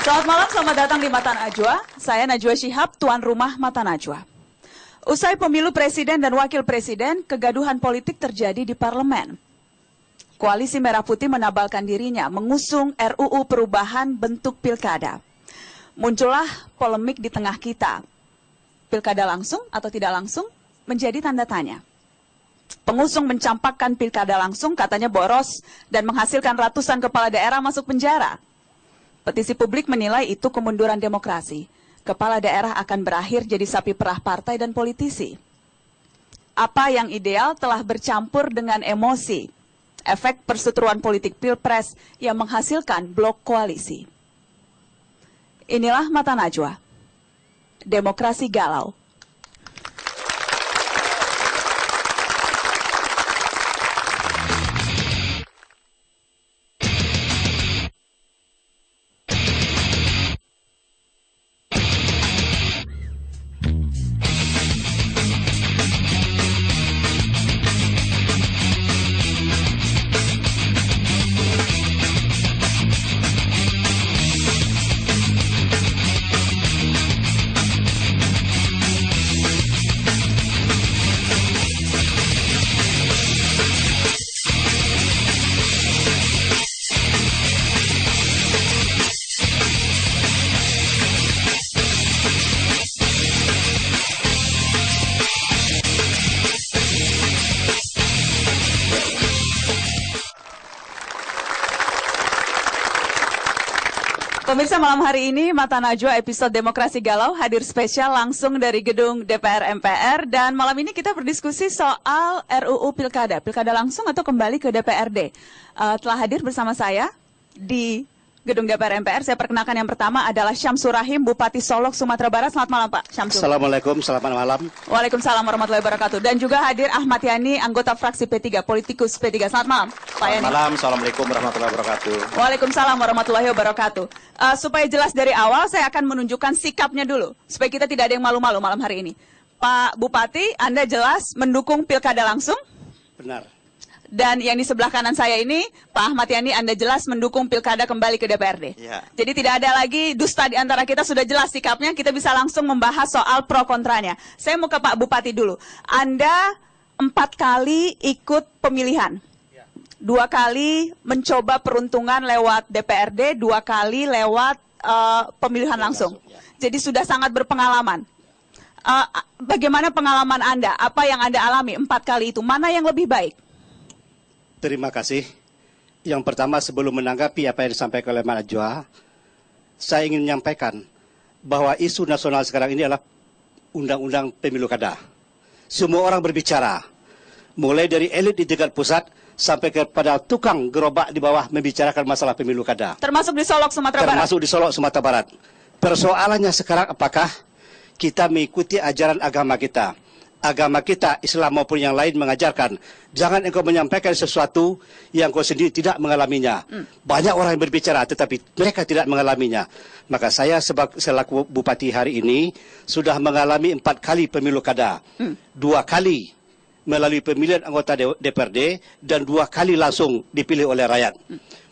Selamat malam, selamat datang di Mata Najwa. Saya Najwa Shihab, tuan rumah Mata Najwa. Usai pemilu presiden dan wakil presiden, kegaduhan politik terjadi di parlemen. Koalisi Merah Putih menabalkan dirinya mengusung RUU perubahan bentuk pilkada. Muncullah polemik di tengah kita. Pilkada langsung atau tidak langsung menjadi tanda tanya. Pengusung mencampakkan pilkada langsung katanya boros dan menghasilkan ratusan kepala daerah masuk penjara. Petisi publik menilai itu kemunduran demokrasi. Kepala daerah akan berakhir jadi sapi perah partai dan politisi. Apa yang ideal telah bercampur dengan emosi. Efek perseteruan politik pilpres yang menghasilkan blok koalisi. Inilah Mata Najwa. Demokrasi galau. Pemirsa, malam hari ini Mata Najwa episode Demokrasi Galau hadir spesial langsung dari gedung DPR MPR. Dan malam ini kita berdiskusi soal RUU Pilkada. Pilkada langsung atau kembali ke DPRD. Telah hadir bersama saya di gedung DPR MPR. Saya perkenalkan yang pertama adalah Syamsur Rahim, Bupati Solok, Sumatera Barat. Selamat malam Pak Syamsur. Assalamualaikum, selamat malam. Waalaikumsalam warahmatullahi wabarakatuh. Dan juga hadir Ahmad Yani, anggota fraksi P3, politikus P3. Selamat malam Pak Yani. Selamat malam, assalamualaikum warahmatullahi wabarakatuh. Waalaikumsalam warahmatullahi wabarakatuh. Supaya jelas dari awal, saya akan menunjukkan sikapnya dulu. Supaya kita tidak ada yang malu-malu malam hari ini. Pak Bupati, Anda jelas mendukung pilkada langsung? Benar. Dan yang di sebelah kanan saya ini, Pak Ahmad Yani, Anda jelas mendukung pilkada kembali ke DPRD. Ya. Jadi tidak ada lagi dusta di antara kita, sudah jelas sikapnya. Kita bisa langsung membahas soal pro kontranya. Saya mau ke Pak Bupati dulu. Anda 4 kali ikut pemilihan. 2 kali mencoba peruntungan lewat DPRD, 2 kali lewat pemilihan langsung. Jadi sudah sangat berpengalaman. Bagaimana pengalaman Anda? Apa yang Anda alami 4 kali itu? Mana yang lebih baik? Terima kasih. Yang pertama, sebelum menanggapi apa yang disampaikan oleh Mbak Najwa, saya ingin menyampaikan bahwa isu nasional sekarang ini adalah undang-undang pemilu kada. Semua orang berbicara, mulai dari elit di tingkat pusat sampai kepada tukang gerobak di bawah membicarakan masalah pemilu kada. Termasuk di Solok, Sumatera Barat? Termasuk di Solok, Sumatera Barat. Persoalannya sekarang apakah kita mengikuti ajaran agama kita? Agama kita, Islam maupun yang lain mengajarkan, jangan engkau menyampaikan sesuatu yang kau sendiri tidak mengalaminya. Banyak orang yang berbicara, tetapi mereka tidak mengalaminya. Maka saya selaku Bupati hari ini, sudah mengalami 4 kali pemilu kada. 2 kali melalui pemilihan anggota DPRD, dan 2 kali langsung dipilih oleh rakyat.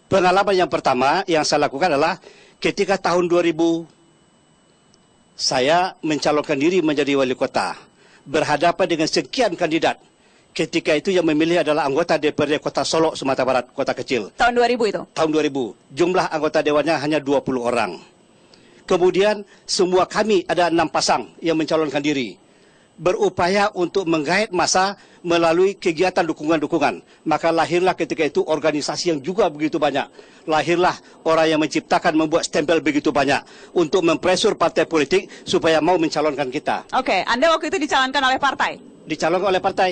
Pengalaman yang pertama yang saya lakukan adalah, ketika tahun 2000, saya mencalonkan diri menjadi wali kota. Berhadapan dengan sekian kandidat. Ketika itu yang memilih adalah anggota DPRD Kota Solok, Sumatera Barat, kota kecil. Tahun 2000 itu? Tahun 2000. Jumlah anggota dewannya hanya 20 orang. Kemudian semua kami ada 6 pasang yang mencalonkan diri. Berupaya untuk menggait massa melalui kegiatan dukungan-dukungan. Maka lahirlah ketika itu organisasi yang juga begitu banyak. Lahirlah orang yang menciptakan, membuat stempel begitu banyak untuk mempresur partai politik supaya mau mencalonkan kita. Oke, Anda waktu itu dicalonkan oleh partai? Dicalonkan oleh partai.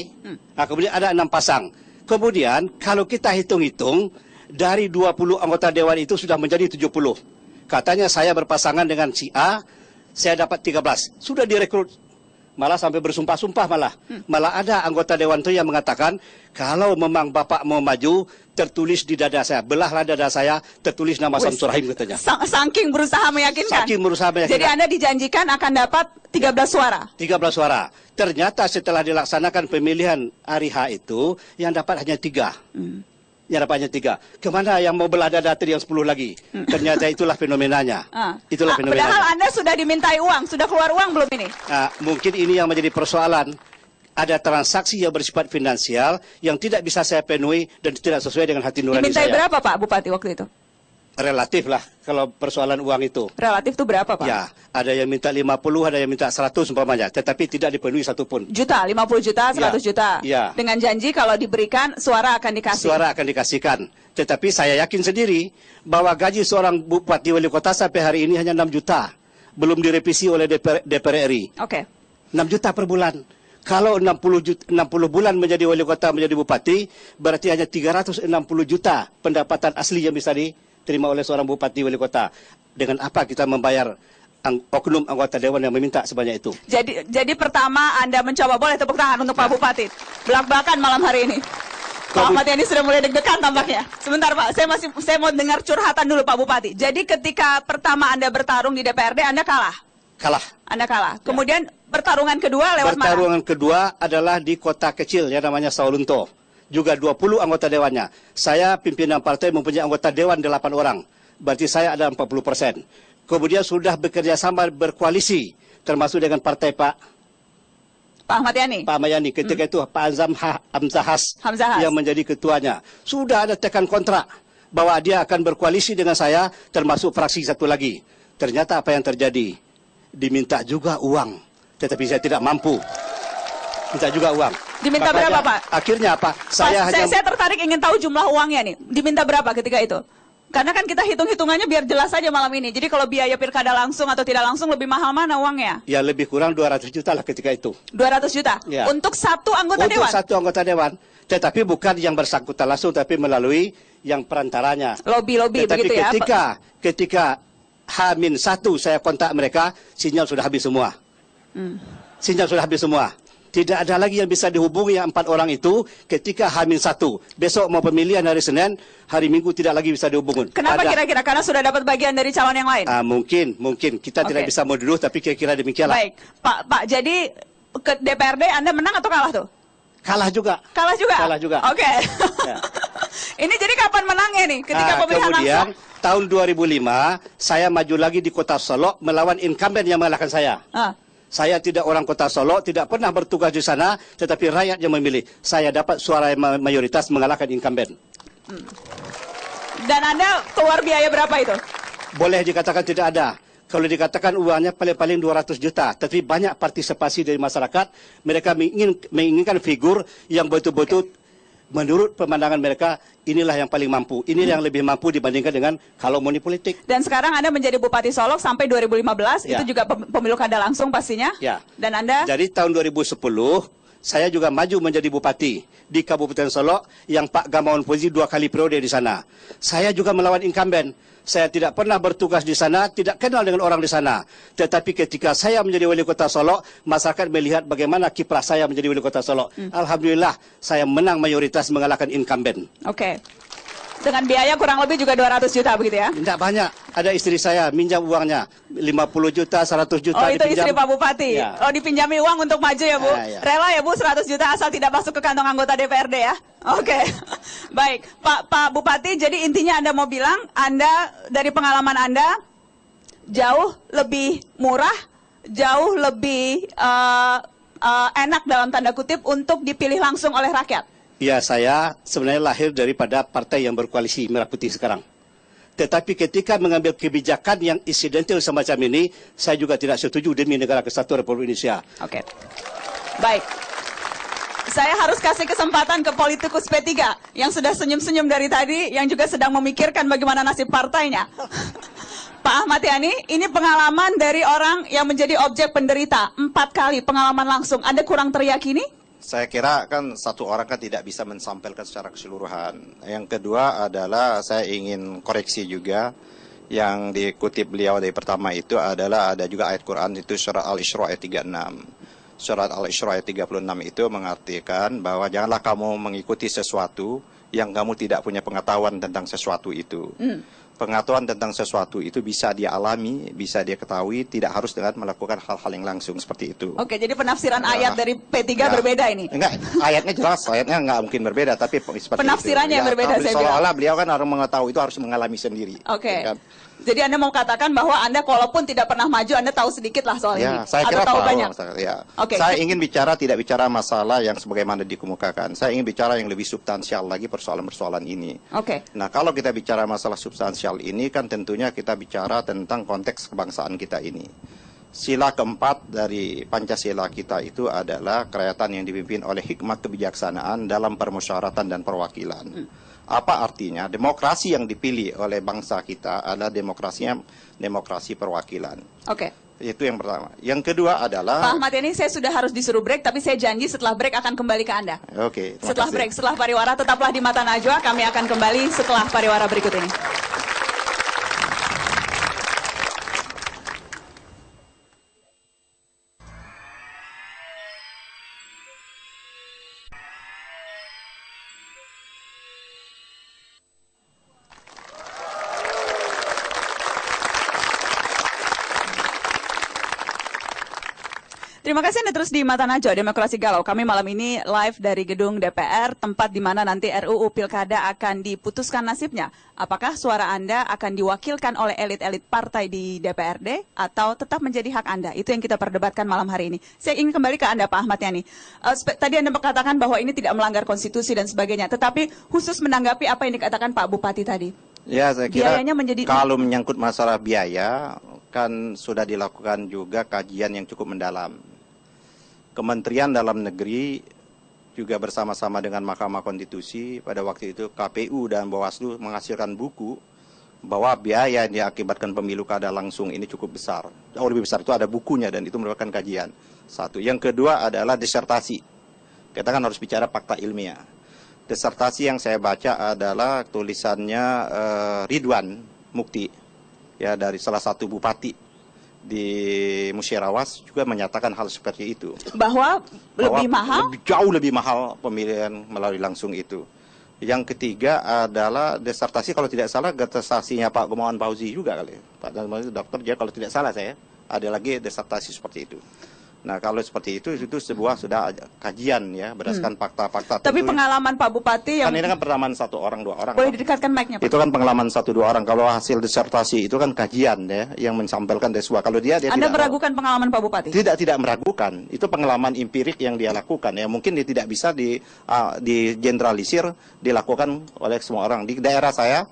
Nah, kemudian ada 6 pasang. Kemudian kalau kita hitung-hitung, dari 20 anggota dewan itu sudah menjadi 70. Katanya saya berpasangan dengan si A, saya dapat 13. Sudah direkrut. Malah sampai bersumpah-sumpah malah. Malah ada anggota dewan itu yang mengatakan, kalau memang Bapak mau maju, tertulis di dada saya. Belahlah dada saya, tertulis nama Syamsur Rahim katanya. Saking berusaha meyakinkan? Saking berusaha meyakinkan. Jadi Anda dijanjikan akan dapat 13 suara? 13 suara. Ternyata setelah dilaksanakan pemilihan hari H itu, yang dapat hanya 3. yang dapatnya 3. Kemana yang mau belah dada tadi yang 10 lagi? Ternyata itulah fenomenanya. Itulah fenomenanya. Padahal Anda sudah dimintai uang, sudah keluar uang belum ini? Mungkin ini yang menjadi persoalan. Ada transaksi yang bersifat finansial yang tidak bisa saya penuhi dan tidak sesuai dengan hati nurani saya. Dimintai berapa Pak Bupati waktu itu? Relatif lah kalau persoalan uang itu. Relatif itu berapa Pak? Ya, ada yang minta 50, ada yang minta 100 umpamanya, tetapi tidak dipenuhi satupun. Juta, 50 juta, 100 juta. Ya. Dengan janji kalau diberikan suara akan dikasih. Suara akan dikasihkan. Tetapi saya yakin sendiri bahwa gaji seorang bupati wali kota sampai hari ini hanya 6 juta. Belum direvisi oleh DPR RI. Oke. 6 juta per bulan. Kalau 60 bulan menjadi wali kota, menjadi bupati, berarti hanya 360 juta pendapatan asli yang bisa diterima oleh seorang bupati wali kota. Dengan apa kita membayar oknum anggota dewan yang meminta sebanyak itu? Jadi pertama Anda mencoba, boleh tepuk tangan untuk Pak Bupati. Belak-belakan malam hari ini. Pak Ahmad Yani sudah mulai deg-degan tampaknya. Sebentar Pak, saya mau dengar curhatan dulu Pak Bupati. Jadi ketika pertama Anda bertarung di DPRD, Anda kalah? Kalah. Anda kalah. Kemudian pertarungan kedua lewat mana? Pertarungan kedua adalah di kota kecil yang namanya Sawalunto. Juga 20 anggota dewannya. Saya pimpinan partai mempunyai anggota dewan 8 orang. Berarti saya ada 40%. Kemudian sudah bekerja sama berkoalisi. Termasuk dengan partai Pak Ahmad Yani. Pak Ahmad Yani. Ketika itu Pak Hamzahas yang menjadi ketuanya. Sudah ada tekan kontrak bahwa dia akan berkoalisi dengan saya termasuk fraksi satu lagi. Ternyata apa yang terjadi? Diminta juga uang. Tetapi saya tidak mampu. Minta juga uang. Diminta berapa Pak? Akhirnya apa? Saya tertarik ingin tahu jumlah uangnya nih. Diminta berapa ketika itu? Karena kan kita hitung-hitungannya biar jelas saja malam ini. Jadi kalau biaya pilkada langsung atau tidak langsung lebih mahal mana uangnya? Ya lebih kurang 200 juta lah ketika itu. 200 juta? Ya. Untuk satu anggota dewan? Untuk satu anggota dewan. Tetapi bukan yang bersangkutan langsung, tapi melalui yang perantaranya. Lobby-lobby begitu ya? Ketika H-1 saya kontak mereka, sinyal sudah habis semua. Sinyal sudah habis semua. Tidak ada lagi yang bisa dihubungi yang 4 orang itu ketika H-1. Besok mau pemilihan hari Senin, hari Minggu tidak lagi bisa dihubungi. Kenapa kira-kira? Karena sudah dapat bagian dari calon yang lain? Mungkin. Kita tidak bisa menuduh, tapi kira-kira demikianlah. Baik. Pak, jadi ke DPRD Anda menang atau kalah tuh? Kalah juga. Kalah juga? Kalah juga. Oke. Ya. Ini jadi kapan menangnya nih? Ketika pemilihan kemudian, langsung? Tahun 2005, saya maju lagi di kota Solo melawan incumbent yang mengalahkan saya. Saya tidak orang kota Solo, tidak pernah bertugas di sana, tetapi rakyat yang memilih. Saya dapat suara mayoritas mengalahkan incumbent. Dan Anda keluar biaya berapa itu? Boleh dikatakan tidak ada. Kalau dikatakan uangnya paling-paling 200 juta, tapi banyak partisipasi dari masyarakat. Mereka menginginkan figur yang betul-betul menurut pemandangan mereka, inilah yang paling mampu. Inilah yang lebih mampu dibandingkan dengan kalau money politik. Dan sekarang Anda menjadi Bupati Solok sampai 2015, itu juga pemilu kada langsung pastinya? Ya. Dan Anda? Jadi tahun 2010, saya juga maju menjadi Bupati di Kabupaten Solok, yang Pak Gamawan Fauzi 2 kali periode di sana. Saya juga melawan incumbent. Saya tidak pernah bertugas di sana, tidak kenal dengan orang di sana. Tetapi ketika saya menjadi wali kota Solok, masyarakat melihat bagaimana kiprah saya menjadi wali kota Solok. Alhamdulillah, saya menang mayoritas mengalahkan incumbent. Oke. Dengan biaya kurang lebih juga 200 juta begitu ya? Tidak banyak. Ada istri saya minjam uangnya 50 juta, 100 juta. Oh, itu dipinjam. Istri Pak Bupati? Ya. Oh, dipinjami uang untuk maju ya Bu? Ya. Rela ya Bu 100 juta asal tidak masuk ke kantong anggota DPRD ya? Oke. Baik. Pak Bupati, jadi intinya Anda mau bilang, Anda dari pengalaman Anda jauh lebih murah, jauh lebih enak dalam tanda kutip untuk dipilih langsung oleh rakyat? Ya, saya sebenarnya lahir daripada partai yang berkoalisi Merah Putih sekarang. Tetapi ketika mengambil kebijakan yang insidental semacam ini, saya juga tidak setuju demi negara kesatuan Republik Indonesia. Oke. Baik. Saya harus kasih kesempatan ke politikus P3 yang sudah senyum-senyum dari tadi, yang juga sedang memikirkan bagaimana nasib partainya. Pak Ahmad Yani, ini pengalaman dari orang yang menjadi objek penderita 4 kali pengalaman langsung. Anda kurang teriyakini? Saya kira kan satu orang kan tidak bisa mensampaikan secara keseluruhan. Yang kedua adalah saya ingin koreksi juga yang dikutip beliau dari pertama itu adalah ada juga ayat Quran itu surat Al-Isra ayat 36. Surat Al-Isra ayat 36 itu mengartikan bahwa janganlah kamu mengikuti sesuatu yang kamu tidak punya pengetahuan tentang sesuatu itu. pengetahuan tentang sesuatu itu bisa dia alami, bisa dia ketahui, tidak harus dengan melakukan hal-hal yang langsung seperti itu. Oke, jadi penafsiran ayat dari P3 berbeda ini. Enggak, ayatnya jelas, ayatnya nggak mungkin berbeda, tapi seperti penafsirannya itu. yang berbeda, saya bilang. Seolah-olah beliau kan harus mengetahui itu harus mengalami sendiri. Oke. Kan? Jadi Anda mau katakan bahwa Anda kalaupun tidak pernah maju, Anda tahu sedikit lah soal ini? Saya kira tahu tahu banyak? Ya. Oke. Saya ingin tidak bicara masalah yang sebagaimana dikemukakan. Saya ingin bicara yang lebih substansial lagi persoalan-persoalan ini. Oke. Nah, kalau kita bicara masalah substansial ini kan tentunya kita bicara tentang konteks kebangsaan kita ini. Sila keempat dari Pancasila kita itu adalah kerakyatan yang dipimpin oleh hikmat kebijaksanaan dalam permusyawaratan dan perwakilan. Apa artinya? Demokrasi yang dipilih oleh bangsa kita adalah demokrasi perwakilan. Oke. Itu yang pertama. Yang kedua adalah... Pak Ahmad, ini saya sudah harus disuruh break, tapi saya janji setelah break akan kembali ke Anda. Oke. Setelah break, setelah pariwara, tetaplah di Mata Najwa. Kami akan kembali setelah pariwara berikut ini. Terima kasih Anda terus di Mata Najwa, Demokrasi Galau. Kami malam ini live dari gedung DPR, tempat di mana nanti RUU Pilkada akan diputuskan nasibnya. Apakah suara Anda akan diwakilkan oleh elit-elit partai di DPRD atau tetap menjadi hak Anda? Itu yang kita perdebatkan malam hari ini. Saya ingin kembali ke Anda, Pak Ahmad Yani. Tadi Anda mengatakan bahwa ini tidak melanggar konstitusi dan sebagainya, tetapi khusus menanggapi apa yang dikatakan Pak Bupati tadi. Ya, saya kira kalau menyangkut masalah biaya, kan sudah dilakukan juga kajian yang cukup mendalam. Kementerian Dalam Negeri juga bersama-sama dengan Mahkamah Konstitusi pada waktu itu KPU dan Bawaslu menghasilkan buku bahwa biaya yang diakibatkan pemilu kada langsung ini cukup besar. Jauh lebih besar, itu ada bukunya dan itu merupakan kajian. Satu. Yang kedua adalah disertasi. Kita kan harus bicara fakta ilmiah. Disertasi yang saya baca adalah tulisannya Ridwan Mukti, ya, dari salah satu bupati di Musyarawat juga menyatakan hal seperti itu. Bahwa lebih mahal? Jauh lebih mahal pemilihan melalui langsung itu. Yang ketiga adalah disertasi, kalau tidak salah disertasinya Pak Gamawan Fauzi juga kali. Pak Gamawan itu dokter, jadi kalau tidak salah saya ada lagi disertasi seperti itu. Nah, kalau seperti itu sebuah sudah kajian ya berdasarkan fakta-fakta. Tapi pengalaman Pak Bupati yang... Kan ini kan pengalaman 1 orang 2 orang. Boleh didekatkan mic-nya, Pak? Itu kan pengalaman 1-2 orang. Kalau hasil disertasi itu kan kajian ya yang mensampaikan dari sebuah. Kalau dia Anda tidak meragukan pengalaman Pak Bupati? Tidak meragukan. Itu pengalaman empirik yang dia lakukan ya. Mungkin dia tidak bisa digeneralisir dilakukan oleh semua orang. Di daerah saya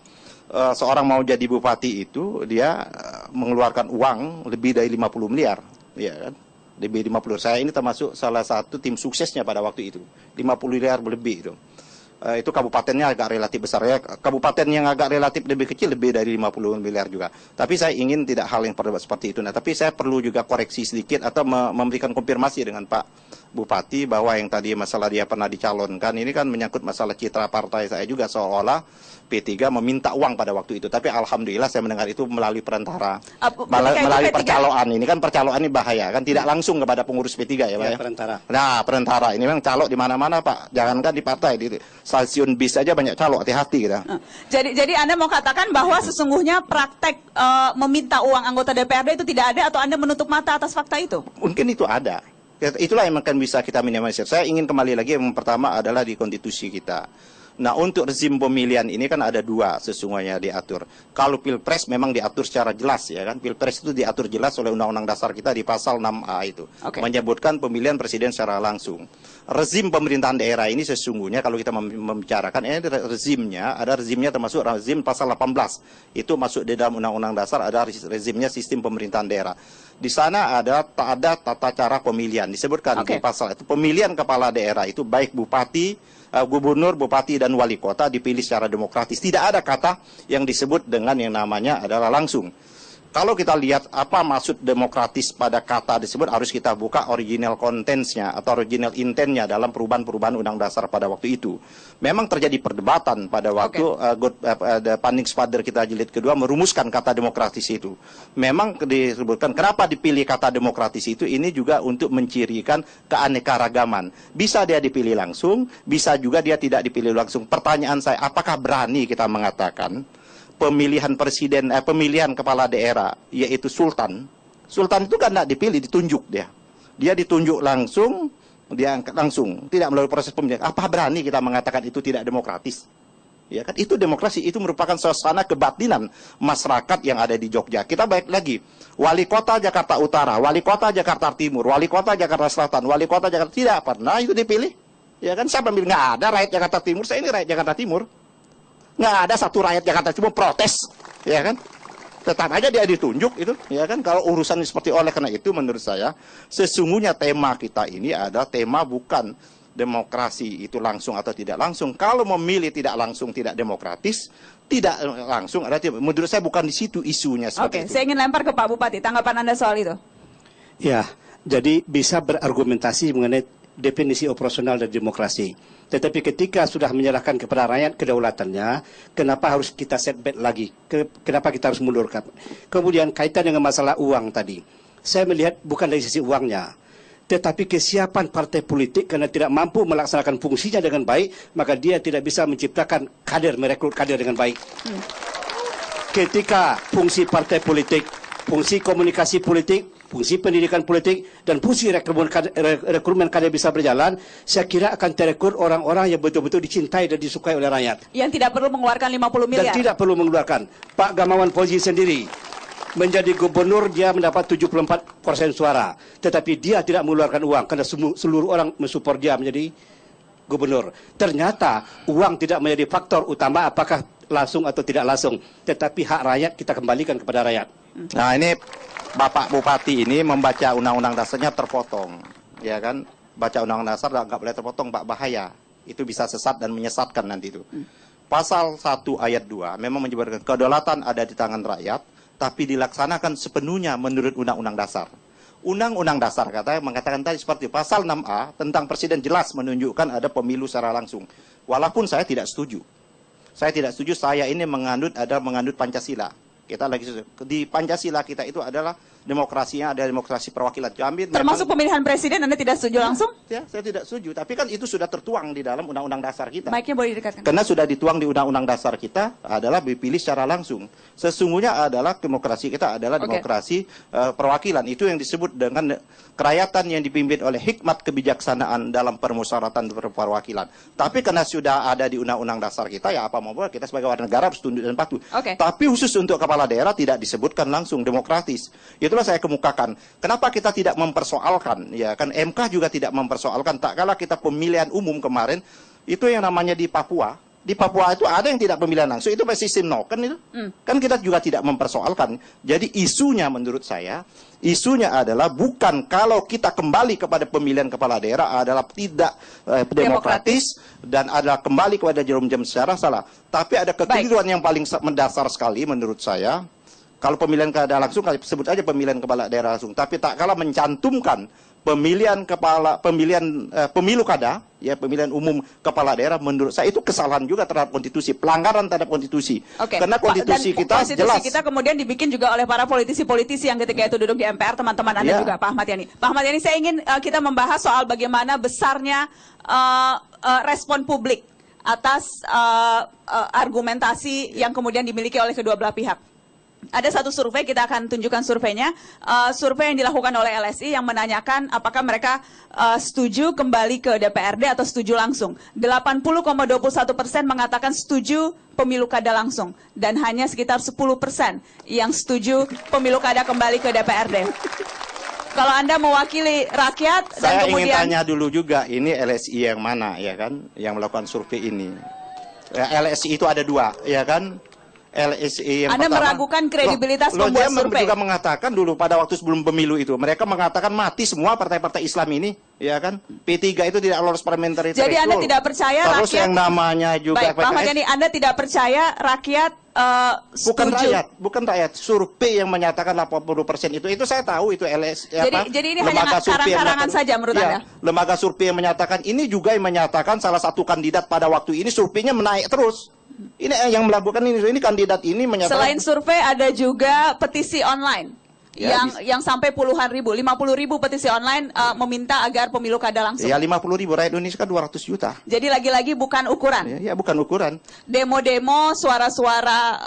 seorang mau jadi bupati itu dia mengeluarkan uang lebih dari 50 miliar, ya kan? Lebih 50. Saya ini termasuk salah satu tim suksesnya pada waktu itu. 50 miliar lebih itu. Itu kabupatennya agak relatif besar ya. Kabupaten yang agak relatif lebih kecil lebih dari 50 miliar juga. Tapi saya ingin tidak hal yang seperti itu. Nah, tapi saya perlu juga koreksi sedikit atau memberikan konfirmasi dengan Pak Bupati bahwa yang tadi masalah dia pernah dicalonkan ini kan menyangkut masalah citra partai saya juga, seolah-olah P3 meminta uang pada waktu itu. Tapi alhamdulillah saya mendengar itu melalui perantara. Melalui percaloan. Ini kan percaloan ini bahaya kan, tidak langsung kepada pengurus P3 ya, Pak ya. Perantara. Nah, perantara ini memang calok di mana-mana, Pak. Jangankan di partai, di stasiun bis aja banyak calok, hati-hati kita. Jadi Anda mau katakan bahwa sesungguhnya praktek meminta uang anggota DPRD itu tidak ada, atau Anda menutup mata atas fakta itu? Mungkin itu ada. Itulah yang akan bisa kita minimalisir. Saya ingin kembali lagi, yang pertama adalah di konstitusi kita. Nah, untuk rezim pemilihan ini kan ada 2 sesungguhnya diatur. Kalau Pilpres memang diatur secara jelas ya kan. Pilpres itu diatur jelas oleh Undang-Undang Dasar kita di pasal 6A itu. Menyebutkan pemilihan presiden secara langsung. Rezim pemerintahan daerah ini sesungguhnya kalau kita membicarakan ini rezimnya termasuk rezim pasal 18. Itu masuk di dalam Undang-Undang Dasar, ada rezimnya sistem pemerintahan daerah. Di sana ada tata cara pemilihan disebutkan di pasal itu. Pemilihan kepala daerah itu baik bupati, gubernur, bupati, dan wali kota dipilih secara demokratis. Tidak ada kata yang disebut dengan yang namanya adalah langsung. Kalau kita lihat apa maksud demokratis pada kata tersebut, harus kita buka original contents-nya atau original intent-nya dalam perubahan-perubahan Undang Dasar pada waktu itu. Memang terjadi perdebatan pada waktu Pannings Father kita jilid kedua merumuskan kata demokratis itu. Memang disebutkan kenapa dipilih kata demokratis itu, ini juga untuk mencirikan keanekaragaman. Bisa dia dipilih langsung, bisa juga dia tidak dipilih langsung. Pertanyaan saya, apakah berani kita mengatakan pemilihan presiden, pemilihan kepala daerah, yaitu sultan. Sultan itu kan tidak dipilih, ditunjuk dia. Dia ditunjuk langsung, dia angkat langsung, tidak melalui proses pemilihan. Apa berani kita mengatakan itu tidak demokratis? Ya kan, itu demokrasi, itu merupakan suasana kebatinan masyarakat yang ada di Jogja. Kita baik lagi, wali kota Jakarta Utara, wali kota Jakarta Timur, wali kota Jakarta Selatan, wali kota Jakarta, tidak pernah itu dipilih. Ya kan, siapa yang bilang nggak ada rakyat Jakarta Timur? Saya ini rakyat Jakarta Timur. Nggak ada satu rakyat Jakarta Timur protes, ya kan? Tetap aja dia ditunjuk itu, ya kan? Kalau urusan seperti, oleh karena itu menurut saya sesungguhnya tema kita ini adalah tema bukan demokrasi itu langsung atau tidak langsung. Kalau memilih tidak langsung, tidak demokratis, tidak langsung, menurut saya bukan di situ isunya. Oke, saya ingin lempar ke Pak Bupati. Tanggapan Anda soal itu? Ya, jadi bisa berargumentasi mengenai definisi operasional dari demokrasi. Tetapi ketika sudah menyerahkan kepada rakyat kedaulatannya, kenapa harus kita setback lagi? Kenapa kita harus mundurkan? Kemudian kaitan dengan masalah uang tadi. Saya melihat bukan dari sisi uangnya, tetapi kesiapan partai politik karena tidak mampu melaksanakan fungsinya dengan baik, maka dia tidak bisa menciptakan kader, merekrut kader dengan baik. Ketika fungsi partai politik, fungsi komunikasi politik, fungsi pendidikan politik, dan fungsi rekrutmen kader bisa berjalan, saya kira akan terekrut orang-orang yang betul-betul dicintai dan disukai oleh rakyat. Yang tidak perlu mengeluarkan 50 miliar. Dan tidak perlu mengeluarkan. Pak Gamawan Fauzi sendiri menjadi gubernur, dia mendapat 74% suara. Tetapi dia tidak mengeluarkan uang karena seluruh orang mensupport dia menjadi gubernur. Ternyata uang tidak menjadi faktor utama apakah langsung atau tidak langsung. Tetapi hak rakyat kita kembalikan kepada rakyat. Nah, ini Bapak Bupati ini membaca undang-undang dasarnya terpotong. Ya kan? Baca undang-undang dasar nggak boleh terpotong, Pak, bahaya. Itu bisa sesat dan menyesatkan nanti itu. Pasal 1 ayat 2 memang menyebutkan kedaulatan ada di tangan rakyat, tapi dilaksanakan sepenuhnya menurut Undang-Undang Dasar. Undang-Undang Dasar katanya mengatakan tadi seperti pasal 6A tentang presiden jelas menunjukkan ada pemilu secara langsung. Walaupun saya tidak setuju. Saya tidak setuju, saya ini mengandut Pancasila. Kita lagi di Pancasila kita itu adalah demokrasinya, ada demokrasi perwakilan. Termasuk pemilihan presiden Anda tidak setuju langsung? Ya, saya tidak setuju. Tapi kan itu sudah tertuang di dalam Undang-Undang Dasar kita. Baiknya boleh didekatkan. Karena sudah dituang di Undang-Undang Dasar kita adalah dipilih secara langsung. Sesungguhnya adalah demokrasi kita adalah demokrasi perwakilan. Itu yang disebut dengan kerakyatan yang dipimpin oleh hikmat kebijaksanaan dalam permusyawaratan perwakilan. Tapi karena sudah ada di Undang-Undang Dasar kita, ya apa mau buat, kita sebagai warga negara harus tunduk dan patuh. Tapi khusus untuk kepala daerah tidak disebutkan langsung demokratis. Itulah saya kemukakan. Kenapa kita tidak mempersoalkan? Ya kan MK juga tidak mempersoalkan. Tak kala kita pemilihan umum kemarin itu yang namanya di Papua. Di Papua itu ada yang tidak pemilihan langsung, itu sistem noken itu. Kan kita juga tidak mempersoalkan. Jadi isunya menurut saya, isunya adalah bukan kalau kita kembali kepada pemilihan kepala daerah adalah tidak demokratis dan adalah kembali kepada jarum jam secara salah. Tapi ada kekeliruan yang paling mendasar sekali menurut saya. Kalau pemilihan kada langsung, sebut aja pemilihan kepala daerah langsung. Tapi tak kalah mencantumkan pemilu kada, ya pemilihan umum kepala daerah, menurut saya itu kesalahan juga terhadap konstitusi, pelanggaran terhadap konstitusi. Karena konstitusi kita jelas. Kita kemudian dibikin juga oleh para politisi-politisi yang ketika itu duduk di MPR, teman-teman Anda juga, Pak Ahmad Yani. Pak Ahmad Yani, saya ingin kita membahas soal bagaimana besarnya respon publik atas argumentasi yang kemudian dimiliki oleh kedua belah pihak. Ada satu survei, kita akan tunjukkan surveinya. Survei yang dilakukan oleh LSI yang menanyakan apakah mereka setuju kembali ke DPRD atau setuju langsung. 80,21% mengatakan setuju pemilu kada langsung. Dan hanya sekitar 10% yang setuju pemilu kada kembali ke DPRD. Kalau Anda mewakili rakyat dan kemudian... Saya ingin tanya dulu juga, ini LSI yang mana, ya kan? Yang melakukan survei ini. LSI itu ada dua, ya kan? LSI yang Anda pertama, meragukan kredibilitas pembuat survei. Dia juga mengatakan dulu pada waktu sebelum pemilu itu, mereka mengatakan mati semua partai-partai Islam ini, ya kan? P3 itu tidak lolos parliamentary threshold. Jadi Anda tidak percaya terus rakyat... yang namanya juga Baik, Pak Ahmad Yani, Anda tidak percaya rakyat setuju? Bukan rakyat, survei yang menyatakan 80% itu saya tahu itu LSI. Jadi ini hanya karang-karangan saja menurut Anda? Lembaga survei yang menyatakan ini juga yang menyatakan salah satu kandidat pada waktu ini surveinya menaik terus. Ini yang melakukan ini kandidat ini menyatakan. Selain survei ada juga petisi online Ya, yang sampai puluhan ribu, 50.000 petisi online meminta agar pemilu kada langsung. Ya 50.000, rakyat Indonesia kan 200 juta. Jadi lagi-lagi bukan ukuran. Ya bukan ukuran. Demo-demo, suara-suara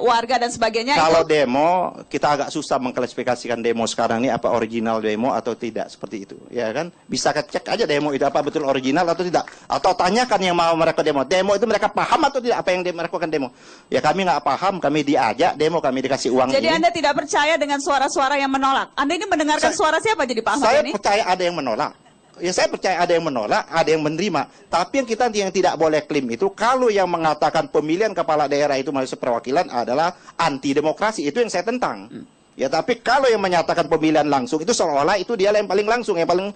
warga dan sebagainya. Kalau itu... demo, kita agak susah mengklasifikasikan demo sekarang ini apa original demo atau tidak seperti itu. Ya kan? Bisa cek aja demo itu apa betul original atau tidak. Atau tanyakan yang mau mereka demo. Demo itu mereka paham atau tidak apa yang mereka akan demo. Ya kami nggak paham, kami diajak demo, kami dikasih uang. Jadi ini. Anda tidak percaya dengan suara-suara yang menolak? Anda ini mendengarkan suara siapa jadi Pak Ahmad saya ini? Saya percaya ada yang menolak. Ya saya percaya ada yang menolak, ada yang menerima. Tapi yang tidak boleh klaim itu, kalau yang mengatakan pemilihan kepala daerah itu melalui perwakilan adalah anti demokrasi, itu yang saya tentang. Ya tapi kalau yang menyatakan pemilihan langsung itu seolah-olah itu dia yang paling langsung, yang paling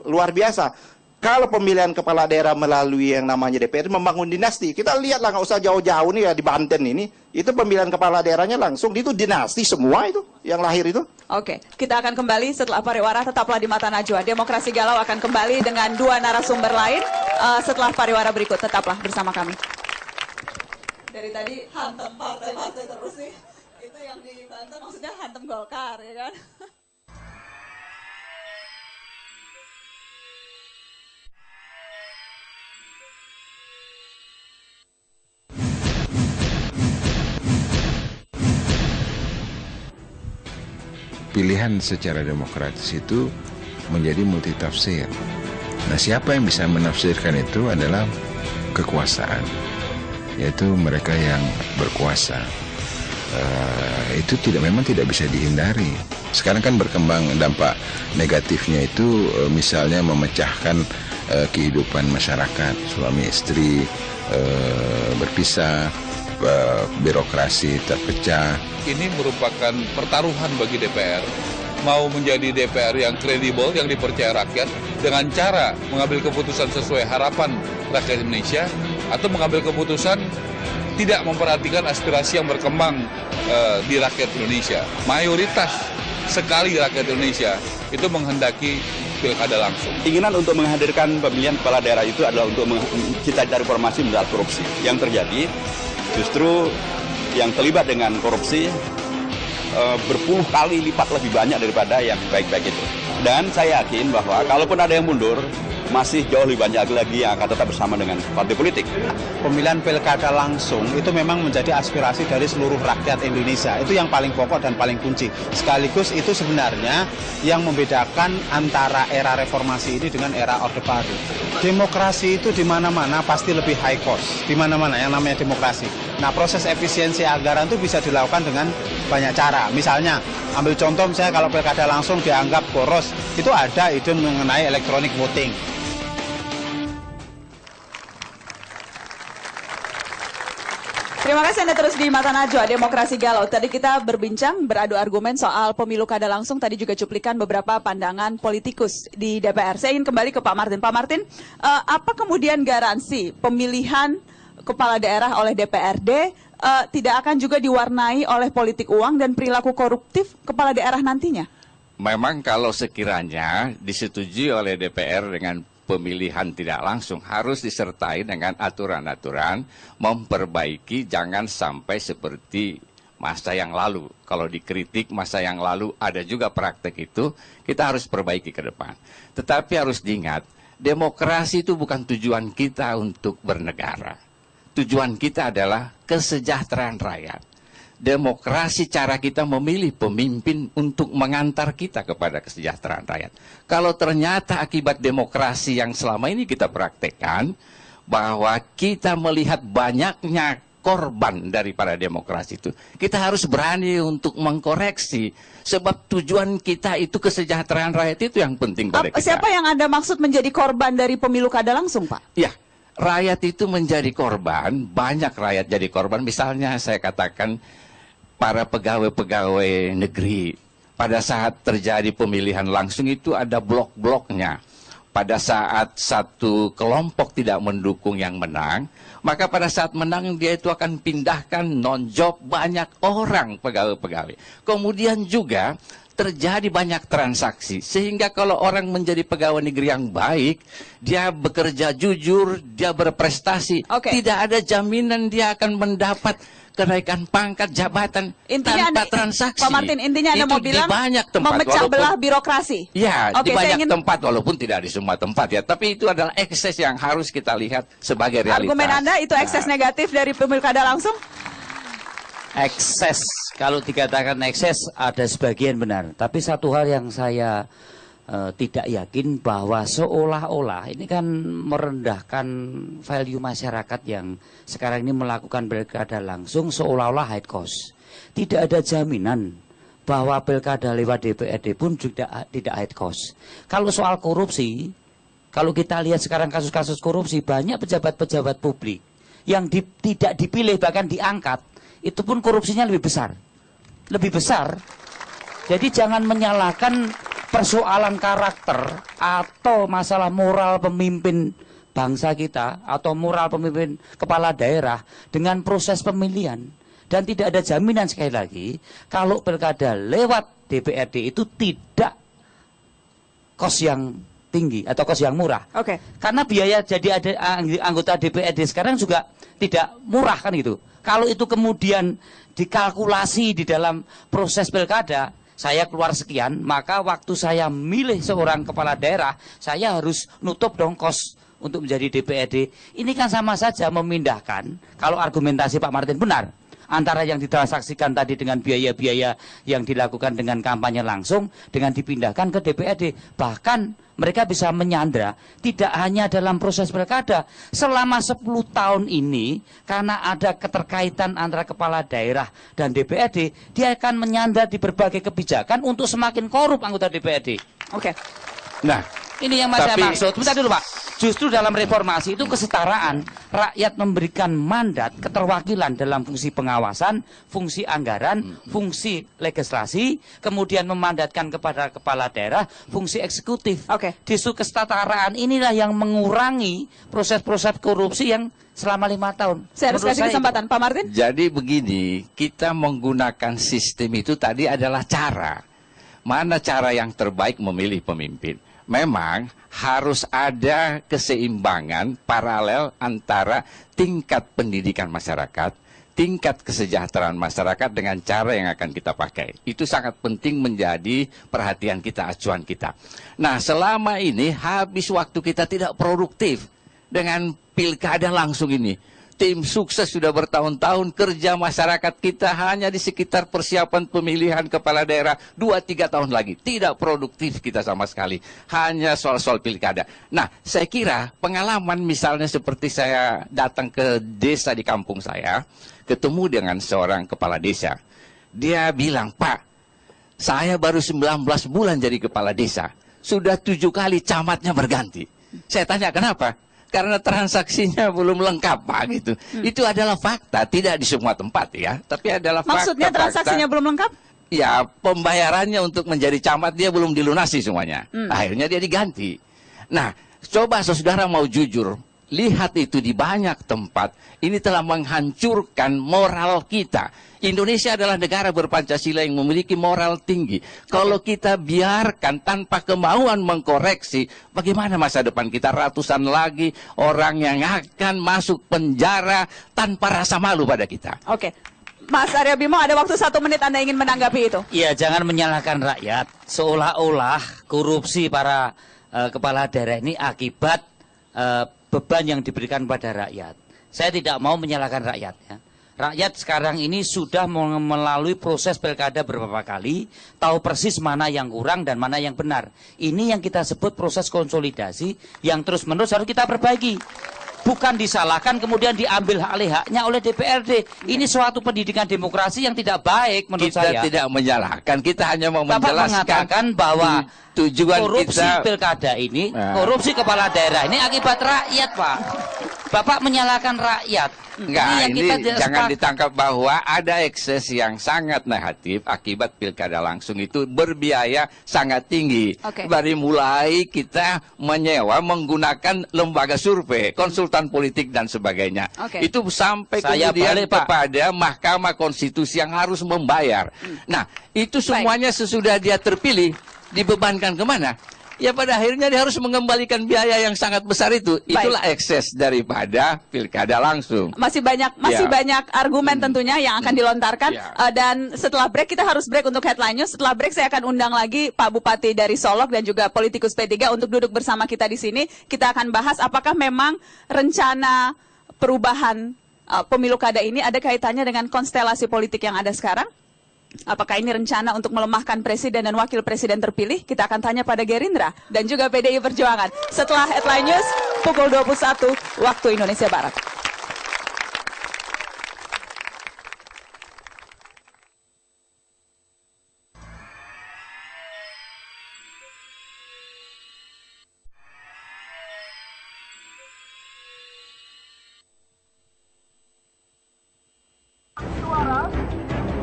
luar biasa. Kalau pemilihan kepala daerah melalui yang namanya DPR membangun dinasti, kita lihatlah nggak usah jauh-jauh nih ya di Banten ini, itu pemilihan kepala daerahnya langsung, itu dinasti semua itu yang lahir itu. Oke, kita akan kembali setelah pariwara, tetaplah di Mata Najwa. Demokrasi Galau akan kembali dengan 2 narasumber lain setelah pariwara berikut, tetaplah bersama kami. Dari tadi hantem partai-partai terus nih, itu yang di Banten maksudnya hantem Golkar ya kan? Pilihan secara demokratis itu menjadi multitafsir. Nah, siapa yang bisa menafsirkan itu adalah kekuasaan, yaitu mereka yang berkuasa. Itu memang tidak bisa dihindari. Sekarang kan berkembang dampak negatifnya itu, misalnya memecahkan kehidupan masyarakat, suami istri berpisah, birokrasi terpecah. Ini merupakan pertaruhan bagi DPR, mau menjadi DPR yang kredibel, yang dipercaya rakyat, dengan cara mengambil keputusan sesuai harapan rakyat Indonesia, atau mengambil keputusan tidak memperhatikan aspirasi yang berkembang di rakyat Indonesia. Mayoritas sekali rakyat Indonesia itu menghendaki pilkada langsung. Keinginan untuk menghadirkan pemilihan kepala daerah itu adalah untuk kita cari reformasi menjerat korupsi. Yang terjadi justru yang terlibat dengan korupsi berpuluh kali lipat lebih banyak daripada yang baik-baik itu. Dan saya yakin bahwa kalaupun ada yang mundur, masih jauh lebih banyak lagi yang akan tetap bersama dengan partai politik. Pemilihan pilkada langsung itu memang menjadi aspirasi dari seluruh rakyat Indonesia. Itu yang paling pokok dan paling kunci. Sekaligus itu sebenarnya yang membedakan antara era reformasi ini dengan era Orde Baru. Demokrasi itu di mana-mana pasti lebih high cost. Di mana-mana yang namanya demokrasi. Nah, proses efisiensi anggaran itu bisa dilakukan dengan banyak cara. Misalnya, ambil contoh misalnya kalau pilkada langsung dianggap boros, itu ada ide mengenai electronic voting. Terima kasih Anda terus di Mata Najwa, Demokrasi Galau. Tadi kita berbincang, beradu argumen soal pemilu kada langsung. Tadi juga cuplikan beberapa pandangan politikus di DPR. Saya ingin kembali ke Pak Martin. Pak Martin, apa kemudian garansi pemilihan kepala daerah oleh DPRD tidak akan juga diwarnai oleh politik uang dan perilaku koruptif kepala daerah nantinya? Memang kalau sekiranya disetujui oleh DPR dengan pemilihan tidak langsung, harus disertai dengan aturan-aturan memperbaiki, jangan sampai seperti masa yang lalu. Kalau dikritik masa yang lalu ada juga praktek itu, kita harus perbaiki ke depan. Tetapi harus diingat, demokrasi itu bukan tujuan kita untuk bernegara. Tujuan kita adalah kesejahteraan rakyat. Demokrasi cara kita memilih pemimpin untuk mengantar kita kepada kesejahteraan rakyat. Kalau ternyata akibat demokrasi yang selama ini kita praktekkan, bahwa kita melihat banyaknya korban daripada demokrasi itu, kita harus berani untuk mengkoreksi. Sebab tujuan kita itu kesejahteraan rakyat, itu yang penting pada kita. Siapa yang Anda maksud menjadi korban dari pemilu kada langsung, Pak? Ya, rakyat itu menjadi korban, banyak rakyat jadi korban. Misalnya saya katakan, para pegawai-pegawai negeri, pada saat terjadi pemilihan langsung itu ada blok-bloknya. Pada saat satu kelompok tidak mendukung yang menang, maka pada saat menang dia itu akan pindahkan non-job banyak orang pegawai-pegawai. Kemudian juga terjadi banyak transaksi, sehingga kalau orang menjadi pegawai negeri yang baik, dia bekerja jujur, dia berprestasi, tidak ada jaminan dia akan mendapat kenaikan pangkat jabatan Intinya tanpa Anda, transaksi. Pak Martin, intinya Anda itu mau bilang di banyak tempat, memecah walaupun- belah birokrasi. Ya, Oke, di saya banyak ingin- tempat, walaupun tidak di semua tempat ya. Tapi itu adalah ekses yang harus kita lihat sebagai realitas. Argumen Anda itu ekses negatif dari pilkada langsung? Ekses, kalau dikatakan ekses ada sebagian benar. Tapi satu hal yang saya tidak yakin bahwa seolah-olah ini kan merendahkan value masyarakat yang sekarang ini melakukan pilkada langsung seolah-olah high cost. Tidak ada jaminan bahwa pilkada lewat DPRD pun juga tidak high cost. Kalau soal korupsi, kalau kita lihat sekarang kasus-kasus korupsi, banyak pejabat-pejabat publik yang tidak dipilih bahkan diangkat, itu pun korupsinya lebih besar. Lebih besar. Jadi jangan menyalahkan persoalan karakter atau masalah moral pemimpin bangsa kita atau moral pemimpin kepala daerah dengan proses pemilihan. Dan tidak ada jaminan sekali lagi kalau pilkada lewat DPRD itu tidak kos yang tinggi atau kos yang murah. Oke. Karena biaya jadi ada anggota DPRD sekarang juga tidak murah kan gitu. Kalau itu kemudian dikalkulasi di dalam proses pilkada, saya keluar sekian, maka waktu saya milih seorang kepala daerah, saya harus nutup dong kos untuk menjadi DPRD. Ini kan sama saja memindahkan, kalau argumentasi Pak Martin benar, antara yang ditransaksikan tadi dengan biaya-biaya yang dilakukan dengan kampanye langsung, dengan dipindahkan ke DPRD. Bahkan mereka bisa menyandra, tidak hanya dalam proses pilkada. Selama 10 tahun ini, karena ada keterkaitan antara kepala daerah dan DPRD, dia akan menyandra di berbagai kebijakan untuk semakin korup anggota DPRD. Oke. Nah, Ini yang saya maksud. Bentar dulu Pak. Justru dalam reformasi itu kesetaraan. Rakyat memberikan mandat, keterwakilan dalam fungsi pengawasan, fungsi anggaran, fungsi legislasi, kemudian memandatkan kepada kepala daerah, fungsi eksekutif. Oke. Justru kesetaraan inilah yang mengurangi proses-proses korupsi yang selama 5 tahun. Saya harus Menurut kasih kesempatan Pak Martin. Jadi begini, kita menggunakan sistem itu tadi adalah cara. Mana cara yang terbaik memilih pemimpin? Memang harus ada keseimbangan paralel antara tingkat pendidikan masyarakat, tingkat kesejahteraan masyarakat dengan cara yang akan kita pakai. Itu sangat penting menjadi perhatian kita, acuan kita. Nah, selama ini habis waktu kita tidak produktif dengan pilkada langsung ini. Tim sukses sudah bertahun-tahun, kerja masyarakat kita hanya di sekitar persiapan pemilihan kepala daerah 2-3 tahun lagi. Tidak produktif kita sama sekali, hanya soal-soal pilkada. Nah, saya kira pengalaman misalnya seperti saya datang ke desa di kampung saya, ketemu dengan seorang kepala desa. Dia bilang, Pak, saya baru 19 bulan jadi kepala desa, sudah 7 kali camatnya berganti. Saya tanya, kenapa? Karena transaksinya belum lengkap, Pak, gitu. Itu adalah fakta, tidak di semua tempat ya, tapi adalah fakta. Maksudnya transaksinya belum lengkap? Ya, pembayarannya untuk menjadi camat dia belum dilunasi semuanya. Akhirnya dia diganti. Nah, coba saudara mau jujur, lihat itu di banyak tempat, ini telah menghancurkan moral kita. Indonesia adalah negara berpancasila yang memiliki moral tinggi. Kalau kita biarkan tanpa kemauan mengkoreksi, bagaimana masa depan kita? Ratusan lagi orang yang akan masuk penjara tanpa rasa malu pada kita. Oke. Mas Aryo Bimo, ada waktu 1 menit Anda ingin menanggapi itu. Iya, jangan menyalahkan rakyat. Seolah-olah korupsi para kepala daerah ini akibat beban yang diberikan pada rakyat. Saya tidak mau menyalahkan rakyat ya. Rakyat sekarang ini sudah melalui proses pilkada beberapa kali, tahu persis mana yang kurang dan mana yang benar. Ini yang kita sebut proses konsolidasi yang terus-menerus harus kita perbaiki. Bukan disalahkan kemudian diambil alih haknya oleh DPRD. Ini suatu pendidikan demokrasi yang tidak baik menurut saya. Kita tidak menyalahkan, kita hanya mau Bapak menjelaskan mengatakan bahwa tujuan korupsi kita pilkada ini, korupsi kepala daerah ini akibat rakyat, Pak. Bapak menyalahkan rakyat. Enggak, yang ini kita tidak jangan sepakat. ditangkap bahwa ada ekses yang sangat negatif akibat pilkada langsung itu berbiaya sangat tinggi. Oke. Dari mulai kita menyewa menggunakan lembaga survei, konsultan politik dan sebagainya. Oke. Itu sampai Saya kemudian balik, Pak. kepada Mahkamah Konstitusi yang harus membayar. Nah, itu semuanya sesudah dia terpilih dibebankan kemana? ya pada akhirnya dia harus mengembalikan biaya yang sangat besar itu. Itulah ekses daripada pilkada langsung. Masih banyak argumen tentunya yang akan dilontarkan. Dan setelah break, kita harus break untuk headline news. Setelah break saya akan undang lagi Pak Bupati dari Solok dan juga politikus P3 untuk duduk bersama kita di sini. Kita akan bahas apakah memang rencana perubahan pemilu kada ini ada kaitannya dengan konstelasi politik yang ada sekarang. Apakah ini rencana untuk melemahkan presiden dan wakil presiden terpilih? Kita akan tanya pada Gerindra dan juga PDI Perjuangan. Setelah headline news, pukul 21 waktu Indonesia Barat.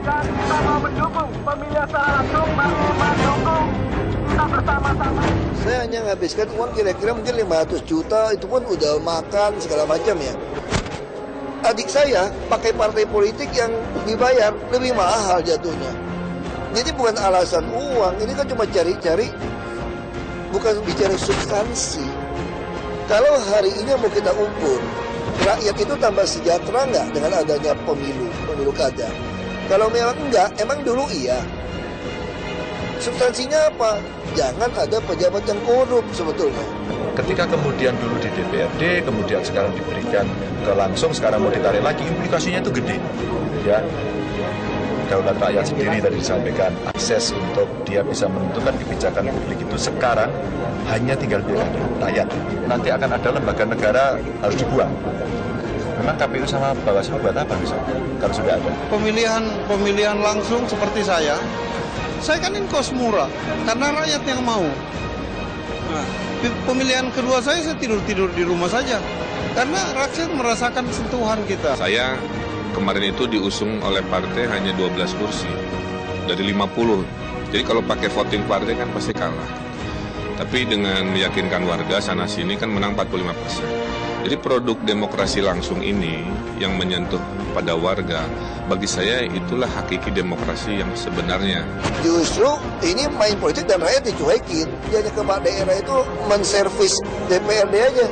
Dan kita mau mendukung pemilihan secara langsung, mendukung kita bersama-sama. Saya hanya menghabiskan uang kira-kira mungkin 500 juta, itu pun udah makan segala macam ya. Adik saya pakai partai politik yang dibayar lebih mahal jatuhnya. Jadi bukan alasan uang, ini kan cuma cari-cari, bukan bicara substansi. Kalau hari ini mau kita ukur, rakyat itu tambah sejahtera nggak dengan adanya pemilu kada? Kalau memang enggak, emang dulu iya. Substansinya apa? Jangan ada pejabat yang korup sebetulnya. Ketika kemudian dulu di DPRD, kemudian sekarang diberikan ke langsung, sekarang mau ditarik lagi, implikasinya itu gede. Ya, daulat rakyat sendiri tadi disampaikan, akses untuk dia bisa menentukan kebijakan publik itu sekarang hanya tinggal pilkada rakyat. Nanti akan ada lembaga negara harus dibuang. Memang KPU sama Bawaslu buat apa bisa? Kalau sudah ada. Pemilihan langsung seperti saya kan ini kos murah karena rakyat yang mau. Nah, pemilihan kedua saya tidur di rumah saja karena rakyat merasakan sentuhan kita. Saya kemarin itu diusung oleh partai hanya 12 kursi dari 50. Jadi kalau pakai voting partai kan pasti kalah. Tapi dengan meyakinkan warga sana sini kan menang 45%. Jadi produk demokrasi langsung ini yang menyentuh pada warga, bagi saya itulah hakiki demokrasi yang sebenarnya. Justru ini main politik dan rakyat dicuekin. Dia hanya kepala daerah itu menservis DPRD aja.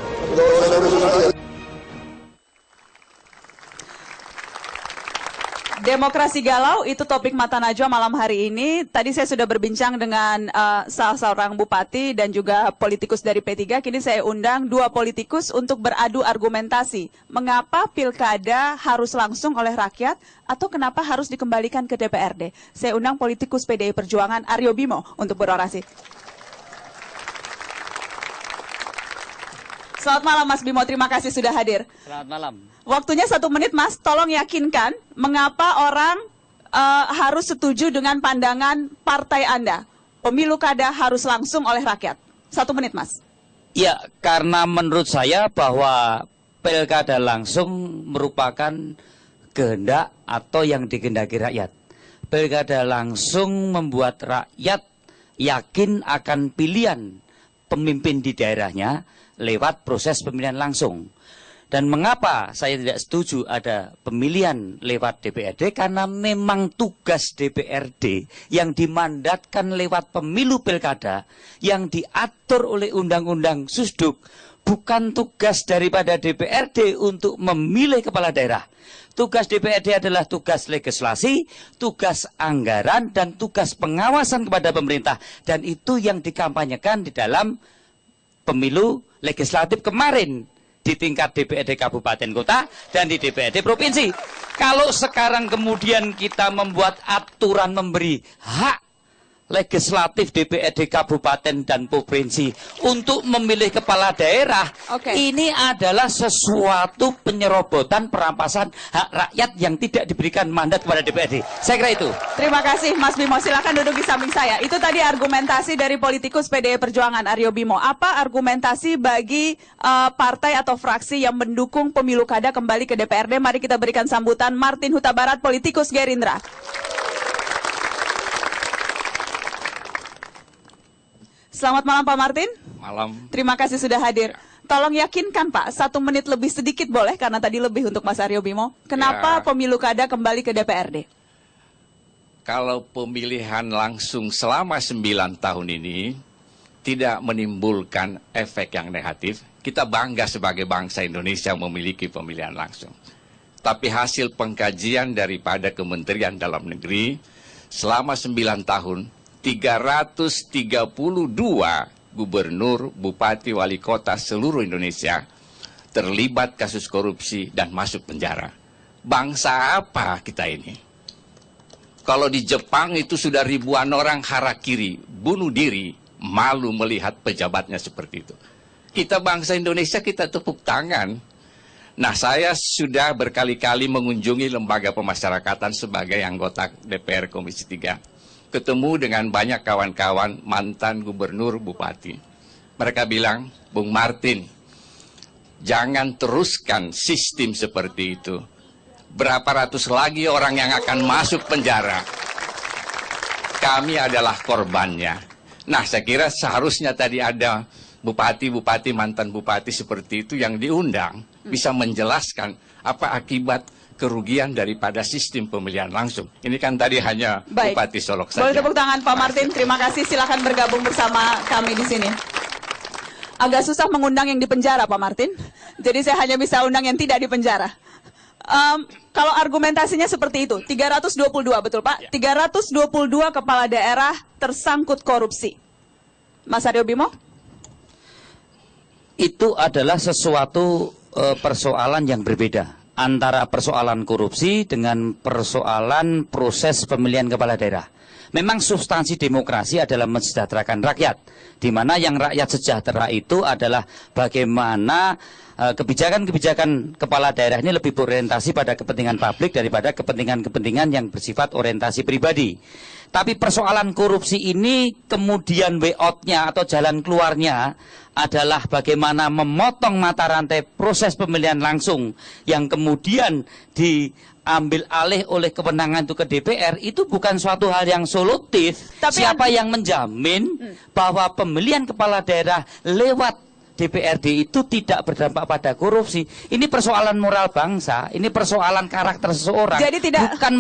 Demokrasi galau itu topik Mata Najwa malam hari ini. Tadi saya sudah berbincang dengan salah seorang bupati dan juga politikus dari P3. Kini saya undang dua politikus untuk beradu argumentasi. Mengapa pilkada harus langsung oleh rakyat atau kenapa harus dikembalikan ke DPRD? Saya undang politikus PDI Perjuangan Aryo Bimo untuk berorasi. Selamat malam Mas Bimo, terima kasih sudah hadir. Selamat malam. Waktunya 1 menit Mas, tolong yakinkan mengapa orang harus setuju dengan pandangan partai Anda. Pemilu kada harus langsung oleh rakyat. 1 menit Mas. Ya, karena menurut saya bahwa pilkada langsung merupakan kehendak atau yang dikehendaki rakyat. Pilkada langsung membuat rakyat yakin akan pilihan pemimpin di daerahnya lewat proses pemilihan langsung. Dan mengapa saya tidak setuju ada pemilihan lewat DPRD? Karena memang tugas DPRD yang dimandatkan lewat pemilu pilkada yang diatur oleh Undang-Undang Susduk bukan tugas daripada DPRD untuk memilih kepala daerah. Tugas DPRD adalah tugas legislasi, tugas anggaran, dan tugas pengawasan kepada pemerintah. Dan itu yang dikampanyekan di dalam pemilu legislatif kemarin di tingkat DPRD Kabupaten Kota dan di DPRD Provinsi. Kalau sekarang kemudian kita membuat aturan memberi hak legislatif DPRD Kabupaten dan Provinsi untuk memilih kepala daerah, ini adalah sesuatu penyerobotan perampasan hak rakyat yang tidak diberikan mandat kepada DPRD. Saya kira itu. Terima kasih Mas Bimo, silakan duduk di samping saya. Itu tadi argumentasi dari politikus PDI Perjuangan Aryo Bimo. Apa argumentasi bagi partai atau fraksi yang mendukung pemilu kada kembali ke DPRD? Mari kita berikan sambutan Martin Huta Barat, politikus Gerindra. Selamat malam Pak Martin. Malam. Terima kasih sudah hadir. Tolong yakinkan Pak, 1 menit lebih sedikit boleh, karena tadi lebih untuk Mas Aryo Bimo. Kenapa pemilu kada kembali ke DPRD? Kalau pemilihan langsung selama 9 tahun ini, tidak menimbulkan efek yang negatif. Kita bangga sebagai bangsa Indonesia memiliki pemilihan langsung. Tapi hasil pengkajian daripada Kementerian Dalam Negeri, selama 9 tahun, 332 gubernur, bupati, wali kota seluruh Indonesia terlibat kasus korupsi dan masuk penjara. Bangsa apa kita ini? Kalau di Jepang itu sudah ribuan orang harakiri, bunuh diri, malu melihat pejabatnya seperti itu. Kita bangsa Indonesia, kita tepuk tangan. Nah, saya sudah berkali-kali mengunjungi lembaga pemasyarakatan sebagai anggota DPR Komisi 3. Ketemu dengan banyak kawan-kawan mantan gubernur, bupati. Mereka bilang, Bung Martin, jangan teruskan sistem seperti itu. Berapa ratus lagi orang yang akan masuk penjara. Kami adalah korbannya. Nah, saya kira seharusnya tadi ada bupati-bupati, mantan bupati seperti itu yang diundang, bisa menjelaskan apa akibat kerugian daripada sistem pemilihan langsung. Ini kan tadi hanya Bupati Solok saja. Boleh tepuk tangan Pak Martin, terima kasih. Silakan bergabung bersama kami di sini. Agak susah mengundang yang di penjara, Pak Martin. Jadi saya hanya bisa undang yang tidak di penjara. Kalau argumentasinya seperti itu, 322 betul Pak? 322 kepala daerah tersangkut korupsi. Mas Aryo Bimo? Itu adalah sesuatu persoalan yang berbeda antara persoalan korupsi dengan persoalan proses pemilihan kepala daerah. Memang substansi demokrasi adalah mensejahterakan rakyat, di mana yang rakyat sejahtera itu adalah bagaimana kebijakan-kebijakan kepala daerah ini lebih berorientasi pada kepentingan publik daripada kepentingan-kepentingan yang bersifat orientasi pribadi. Tapi persoalan korupsi ini kemudian way out-nya atau jalan keluarnya adalah bagaimana memotong mata rantai proses pemilihan langsung yang kemudian diambil alih oleh kewenangan itu ke DPR. Itu bukan suatu hal yang solutif. Tapi siapa yang menjamin bahwa pemilihan kepala daerah lewat DPRD itu tidak berdampak pada korupsi? Ini persoalan moral bangsa, ini persoalan karakter seseorang. Jadi tidak, bukan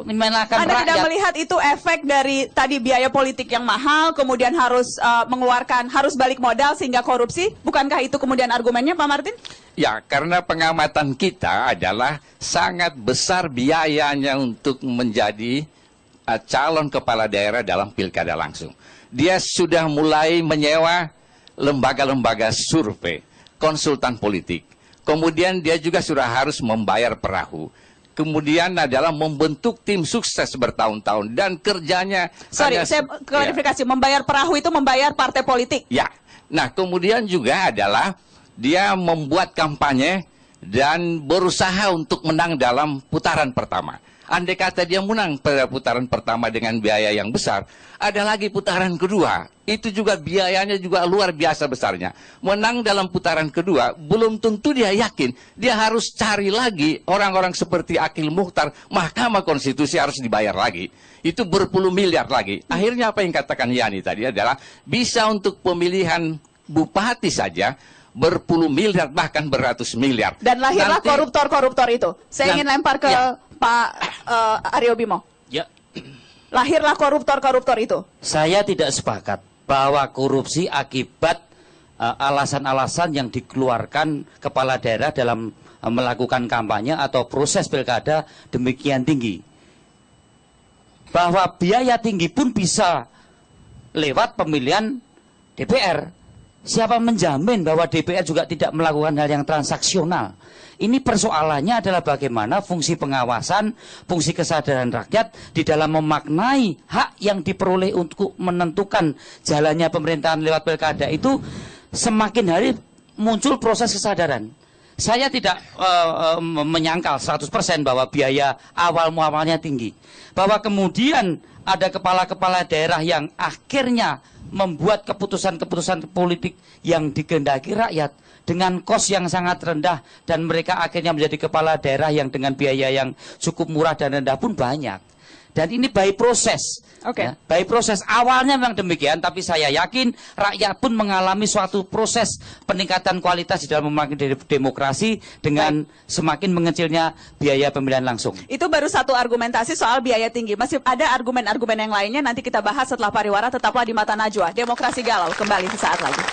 menyalahkan Anda rakyat. tidak melihat itu efek dari tadi biaya politik yang mahal, kemudian harus mengeluarkan, harus balik modal sehingga korupsi? Bukankah itu kemudian argumennya, Pak Martin? Ya, karena pengamatan kita adalah sangat besar biayanya untuk menjadi calon kepala daerah dalam pilkada langsung. Dia sudah mulai menyewa lembaga-lembaga survei, konsultan politik. Kemudian dia juga sudah harus membayar perahu. Kemudian adalah membentuk tim sukses bertahun-tahun dan kerjanya... Sorry, saya klarifikasi, membayar perahu itu membayar partai politik? Ya, nah kemudian juga adalah dia membuat kampanye dan berusaha untuk menang dalam putaran pertama. Andai kata dia menang pada putaran pertama dengan biaya yang besar, ada lagi putaran kedua. Itu juga biayanya juga luar biasa besarnya. Menang dalam putaran kedua, belum tentu dia yakin. Dia harus cari lagi orang-orang seperti Akil Mukhtar. Mahkamah Konstitusi harus dibayar lagi. Itu berpuluh miliar lagi. Akhirnya apa yang katakan Yani tadi adalah bisa untuk pemilihan bupati saja berpuluh miliar, bahkan beratus miliar. Dan lahirlah koruptor-koruptor itu. Saya ingin lempar ke Pak Aryo Bimo. Ya. Lahirlah koruptor-koruptor itu. Saya tidak sepakat bahwa korupsi akibat alasan-alasan yang dikeluarkan kepala daerah dalam melakukan kampanye atau proses pilkada demikian tinggi. Bahwa biaya tinggi pun bisa lewat pemilihan DPR. Siapa menjamin bahwa DPR juga tidak melakukan hal yang transaksional? Ini persoalannya adalah bagaimana fungsi pengawasan, fungsi kesadaran rakyat di dalam memaknai hak yang diperoleh untuk menentukan jalannya pemerintahan lewat pilkada itu semakin hari muncul proses kesadaran. Saya tidak menyangkal 100% bahwa biaya awal muamalnya tinggi. Bahwa kemudian ada kepala-kepala daerah yang akhirnya membuat keputusan-keputusan politik yang dikehendaki rakyat dengan kos yang sangat rendah dan mereka akhirnya menjadi kepala daerah yang dengan biaya yang cukup murah dan rendah pun banyak. Dan ini by proses. Ya, by proses awalnya memang demikian, tapi saya yakin rakyat pun mengalami suatu proses peningkatan kualitas di dalam memakai demokrasi dengan semakin mengecilnya biaya pemilihan langsung. Itu baru satu argumentasi soal biaya tinggi. Masih ada argumen-argumen yang lainnya, nanti kita bahas setelah pariwara. Tetaplah di Mata Najwa. Demokrasi Galau kembali sesaat lagi.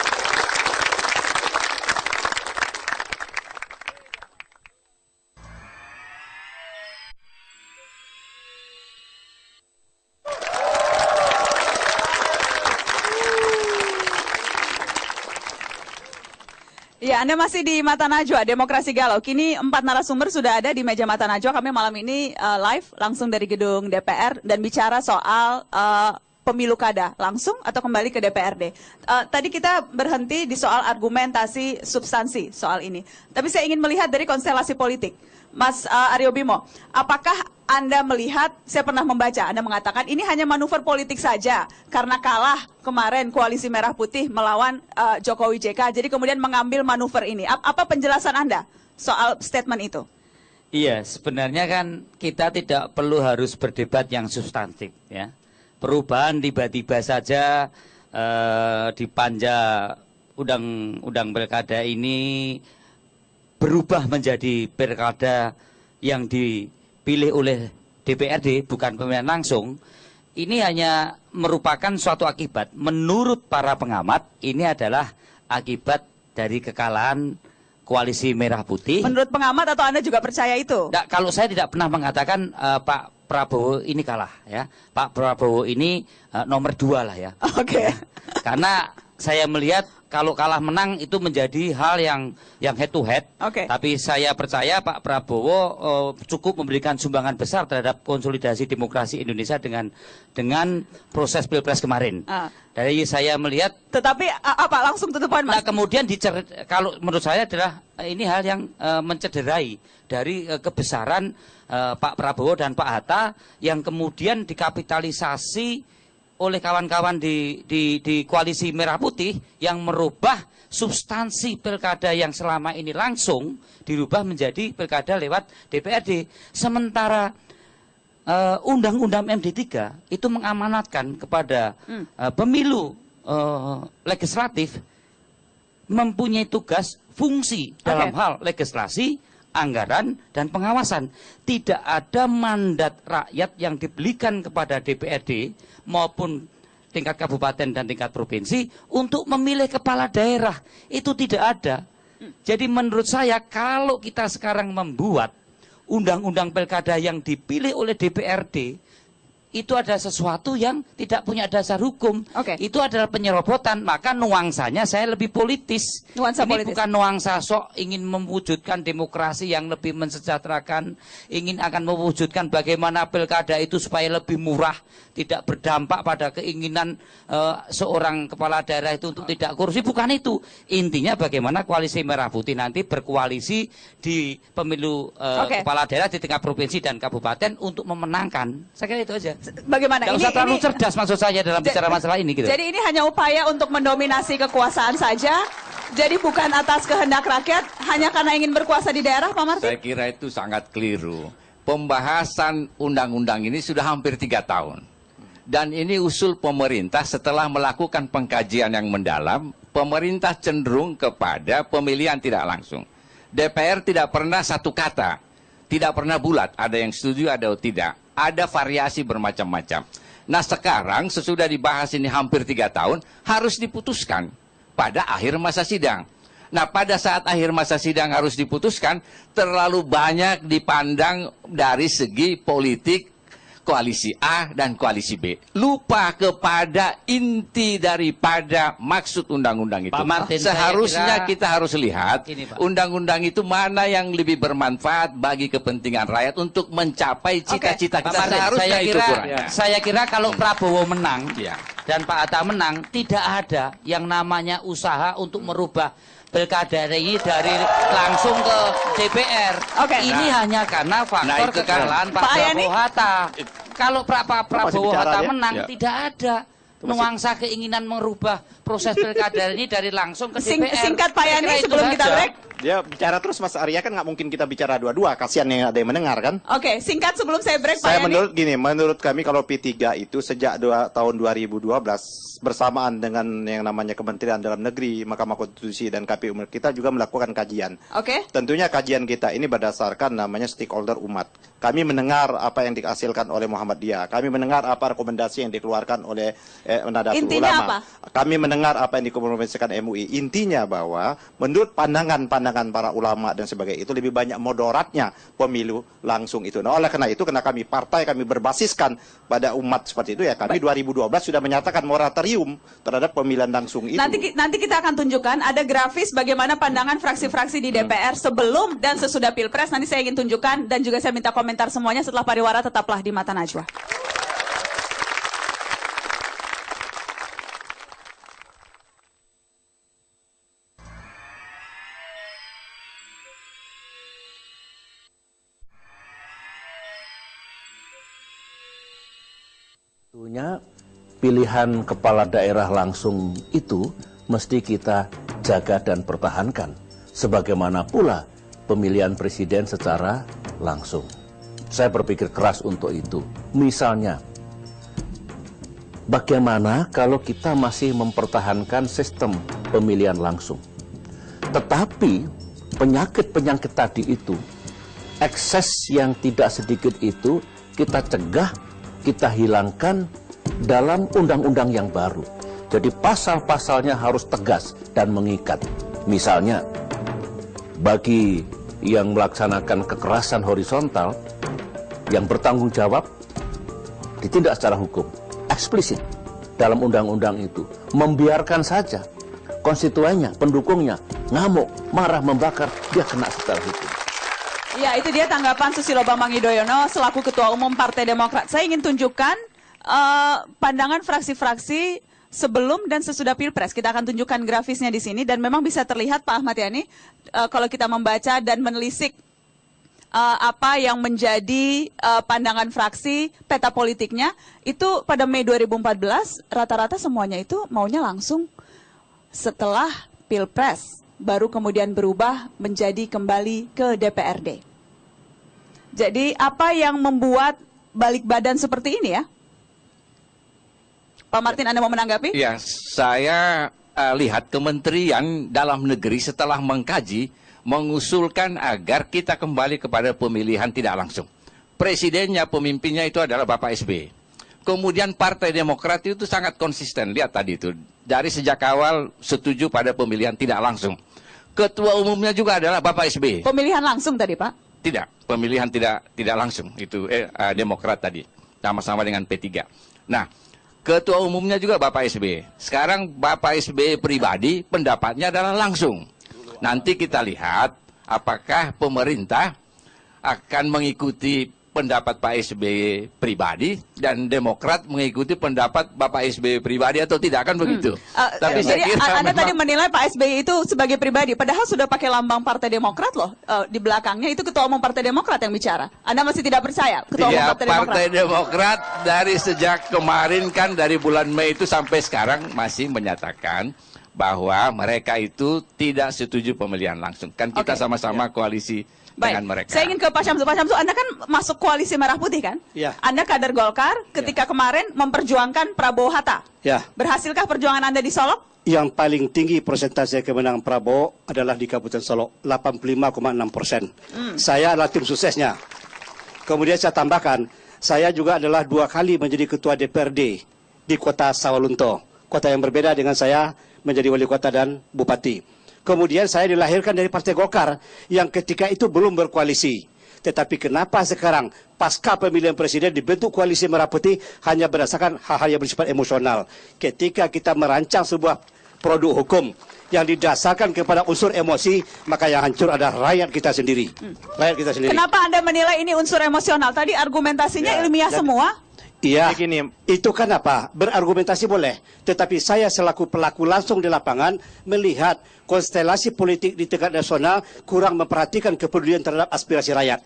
Ya, Anda masih di Mata Najwa, Demokrasi Galau. Kini 4 narasumber sudah ada di meja Mata Najwa. Kami malam ini live langsung dari gedung DPR dan bicara soal pemilu kada langsung atau kembali ke DPRD. Tadi kita berhenti di soal argumentasi substansi soal ini. Tapi saya ingin melihat dari konstelasi politik. Mas Aryo Bimo, apakah Anda melihat, saya pernah membaca, Anda mengatakan ini hanya manuver politik saja karena kalah kemarin Koalisi Merah Putih melawan Jokowi JK, jadi kemudian mengambil manuver ini. Apa penjelasan Anda soal statement itu? Iya, sebenarnya kan kita tidak perlu harus berdebat yang substantif, ya. Perubahan tiba-tiba saja di panja undang-undang pilkada ini berubah menjadi pilkada yang dipilih oleh DPRD, bukan pemilihan langsung. Ini hanya merupakan suatu akibat. Menurut para pengamat, ini adalah akibat dari kekalahan Koalisi Merah Putih. Menurut pengamat atau Anda juga percaya itu? Nah, kalau saya tidak pernah mengatakan Pak Prabowo ini kalah, ya. Pak Prabowo ini nomor 2 lah, ya. Oke. Karena saya melihat kalau kalah menang itu menjadi hal yang head to head. Tapi saya percaya Pak Prabowo cukup memberikan sumbangan besar terhadap konsolidasi demokrasi Indonesia dengan proses Pilpres kemarin. Dari saya melihat. Tetapi apa langsung tutupan, Mas? Nah, kemudian kalau menurut saya adalah ini hal yang mencederai dari kebesaran Pak Prabowo dan Pak Hatta yang kemudian dikapitalisasi oleh kawan-kawan di Koalisi Merah Putih yang merubah substansi pilkada yang selama ini langsung dirubah menjadi pilkada lewat DPRD. Sementara Undang-Undang MD3 itu mengamanatkan kepada pemilu legislatif mempunyai tugas fungsi dalam hal legislasi, anggaran, dan pengawasan. Tidak ada mandat rakyat yang diberikan kepada DPRD maupun tingkat kabupaten dan tingkat provinsi untuk memilih kepala daerah. Itu tidak ada. Jadi menurut saya kalau kita sekarang membuat undang-undang pilkada yang dipilih oleh DPRD, itu ada sesuatu yang tidak punya dasar hukum. Itu adalah penyerobotan, maka nuansanya saya lebih politis. Ini bukan nuansa sok ingin mewujudkan demokrasi yang lebih mensejahterakan, ingin akan mewujudkan bagaimana pilkada itu supaya lebih murah, tidak berdampak pada keinginan seorang kepala daerah itu untuk tidak korupsi. Bukan itu. Intinya bagaimana Koalisi Merah Putih nanti berkoalisi di pemilu kepala daerah di tingkat provinsi dan kabupaten untuk memenangkan. Saya kira itu aja. Bagaimana? Nggak usah terlalu cerdas maksud saya dalam bicara masalah ini gitu. Jadi ini hanya upaya untuk mendominasi kekuasaan saja. Jadi bukan atas kehendak rakyat, hanya karena ingin berkuasa di daerah, Pak Martin? Saya kira itu sangat keliru. Pembahasan undang-undang ini sudah hampir 3 tahun. Dan ini usul pemerintah setelah melakukan pengkajian yang mendalam, pemerintah cenderung kepada pemilihan tidak langsung. DPR tidak pernah satu kata, tidak pernah bulat, ada yang setuju, ada yang tidak. Ada variasi bermacam-macam. Nah sekarang sesudah dibahas ini hampir 3 tahun, harus diputuskan pada akhir masa sidang. Nah pada saat akhir masa sidang harus diputuskan, terlalu banyak dipandang dari segi politik koalisi A dan koalisi B. Lupa kepada inti daripada maksud undang-undang itu. Pak Martin, seharusnya kita harus lihat undang-undang itu mana yang lebih bermanfaat bagi kepentingan rakyat untuk mencapai cita-cita kita. Seharusnya itu kurang. Saya kira kalau Prabowo menang dan Pak Hatta menang, tidak ada yang namanya usaha untuk merubah pilkada ini dari langsung ke DPR. Ini hanya karena faktor kekalahan Pak Prabowo Hatta. Kalau Pak Prabowo Hatta menang, tidak ada nuansa keinginan merubah proses pilkada ini dari langsung ke DPR. Singkat Pak Yani sebelum kita break. Dia bicara terus Mas Arya, kan nggak mungkin kita bicara dua-dua, kasihan yang ada yang mendengar kan. Oke, singkat sebelum saya break Pak Yani. Menurut kami kalau P3 itu sejak tahun 2012 bersamaan dengan yang namanya Kementerian Dalam Negeri, Mahkamah Konstitusi dan KPU kita juga melakukan kajian. Oke. Tentunya kajian kita ini berdasarkan namanya stakeholder umat. Kami mendengar apa yang dihasilkan oleh Muhammadiyah, kami mendengar apa rekomendasi yang dikeluarkan oleh Nahdlatul Ulama. Apa? Kami mendengar apa yang dikomunikasikan MUI. Intinya bahwa menurut pandangan para ulama dan sebagainya itu lebih banyak mudaratnya pemilu langsung itu. Nah, oleh karena itu, karena kami partai kami berbasiskan pada umat seperti itu ya, kami 2012 sudah menyatakan moratorium terhadap pemilihan langsung itu. Nanti kita akan tunjukkan ada grafis bagaimana pandangan fraksi-fraksi di DPR sebelum dan sesudah Pilpres. Nanti saya ingin tunjukkan dan juga saya minta komentar semuanya setelah pariwara. Tetaplah di Mata Najwa. Tentunya pilihan kepala daerah langsung itu mesti kita jaga dan pertahankan. Sebagaimana pula pemilihan presiden secara langsung. Saya berpikir keras untuk itu. Misalnya, bagaimana kalau kita masih mempertahankan sistem pemilihan langsung? Tetapi penyakit-penyakit tadi itu, ekses yang tidak sedikit itu kita cegah, kita hilangkan dalam undang-undang yang baru. Jadi pasal-pasalnya harus tegas dan mengikat. Misalnya, bagi yang melaksanakan kekerasan horizontal, yang bertanggung jawab ditindak secara hukum, eksplisit dalam undang-undang itu. Membiarkan saja konstituennya, pendukungnya, ngamuk, marah, membakar, dia kena secara hukum. Ya, itu dia tanggapan Susilo Bambang Yudhoyono selaku Ketua Umum Partai Demokrat. Saya ingin tunjukkan pandangan fraksi-fraksi sebelum dan sesudah Pilpres. Kita akan tunjukkan grafisnya di sini dan memang bisa terlihat Pak Ahmad Yani kalau kita membaca dan menelisik apa yang menjadi pandangan fraksi, peta politiknya, itu pada Mei 2014 rata-rata semuanya itu maunya langsung setelah Pilpres. Baru kemudian berubah menjadi kembali ke DPRD. Jadi apa yang membuat balik badan seperti ini ya? Pak Martin, Anda mau menanggapi? Ya, saya lihat Kementerian Dalam Negeri setelah mengkaji, mengusulkan agar kita kembali kepada pemilihan tidak langsung. Presidennya, pemimpinnya itu adalah Bapak SBY. Kemudian Partai Demokrat itu sangat konsisten, lihat tadi itu. Dari sejak awal setuju pada pemilihan tidak langsung. Ketua umumnya juga adalah Bapak SBY. Pemilihan langsung tadi, Pak? Tidak, pemilihan tidak langsung. Itu Demokrat tadi, sama-sama dengan P3. Nah, ketua umumnya juga Bapak SBY. Sekarang Bapak SBY pribadi pendapatnya adalah langsung. Nanti kita lihat apakah pemerintah akan mengikuti pendapat Pak SBY pribadi dan Demokrat mengikuti pendapat Bapak SBY pribadi atau tidak, kan begitu. Tapi jadi Anda tadi menilai Pak SBY itu sebagai pribadi, padahal sudah pakai lambang Partai Demokrat loh. Di belakangnya itu Ketua Umum Partai Demokrat yang bicara. Anda masih tidak percaya Ketua Umum Partai Demokrat? Partai Demokrat dari sejak kemarin kan, dari bulan Mei itu sampai sekarang masih menyatakan bahwa mereka itu tidak setuju pemilihan langsung. Kan kita sama-sama koalisi dengan mereka. Saya ingin ke Pak Syamsu. Pak Syamsu, Anda kan masuk koalisi Merah Putih kan? Ya. Anda kader Golkar ketika kemarin memperjuangkan Prabowo Hatta. Ya. Berhasilkah perjuangan Anda di Solok? Yang paling tinggi persentase kemenangan Prabowo adalah di Kabupaten Solok, 85,6%. Saya adalah tim suksesnya. Kemudian saya tambahkan, saya juga adalah 2 kali menjadi ketua DPRD di kota Sawalunto. Kota yang berbeda dengan saya menjadi wali kota dan bupati. Kemudian saya dilahirkan dari Partai Golkar yang ketika itu belum berkoalisi. Tetapi kenapa sekarang pasca pemilihan presiden dibentuk koalisi Merah Putih hanya berdasarkan hal-hal yang bersifat emosional. Ketika kita merancang sebuah produk hukum yang didasarkan kepada unsur emosi, maka yang hancur adalah rakyat kita sendiri. Rakyat kita sendiri. Kenapa Anda menilai ini unsur emosional? Tadi argumentasinya ilmiah semua. Iya, itu kan apa? Berargumentasi boleh. Tetapi saya selaku pelaku langsung di lapangan melihat konstelasi politik di tingkat nasional kurang memperhatikan kepedulian terhadap aspirasi rakyat.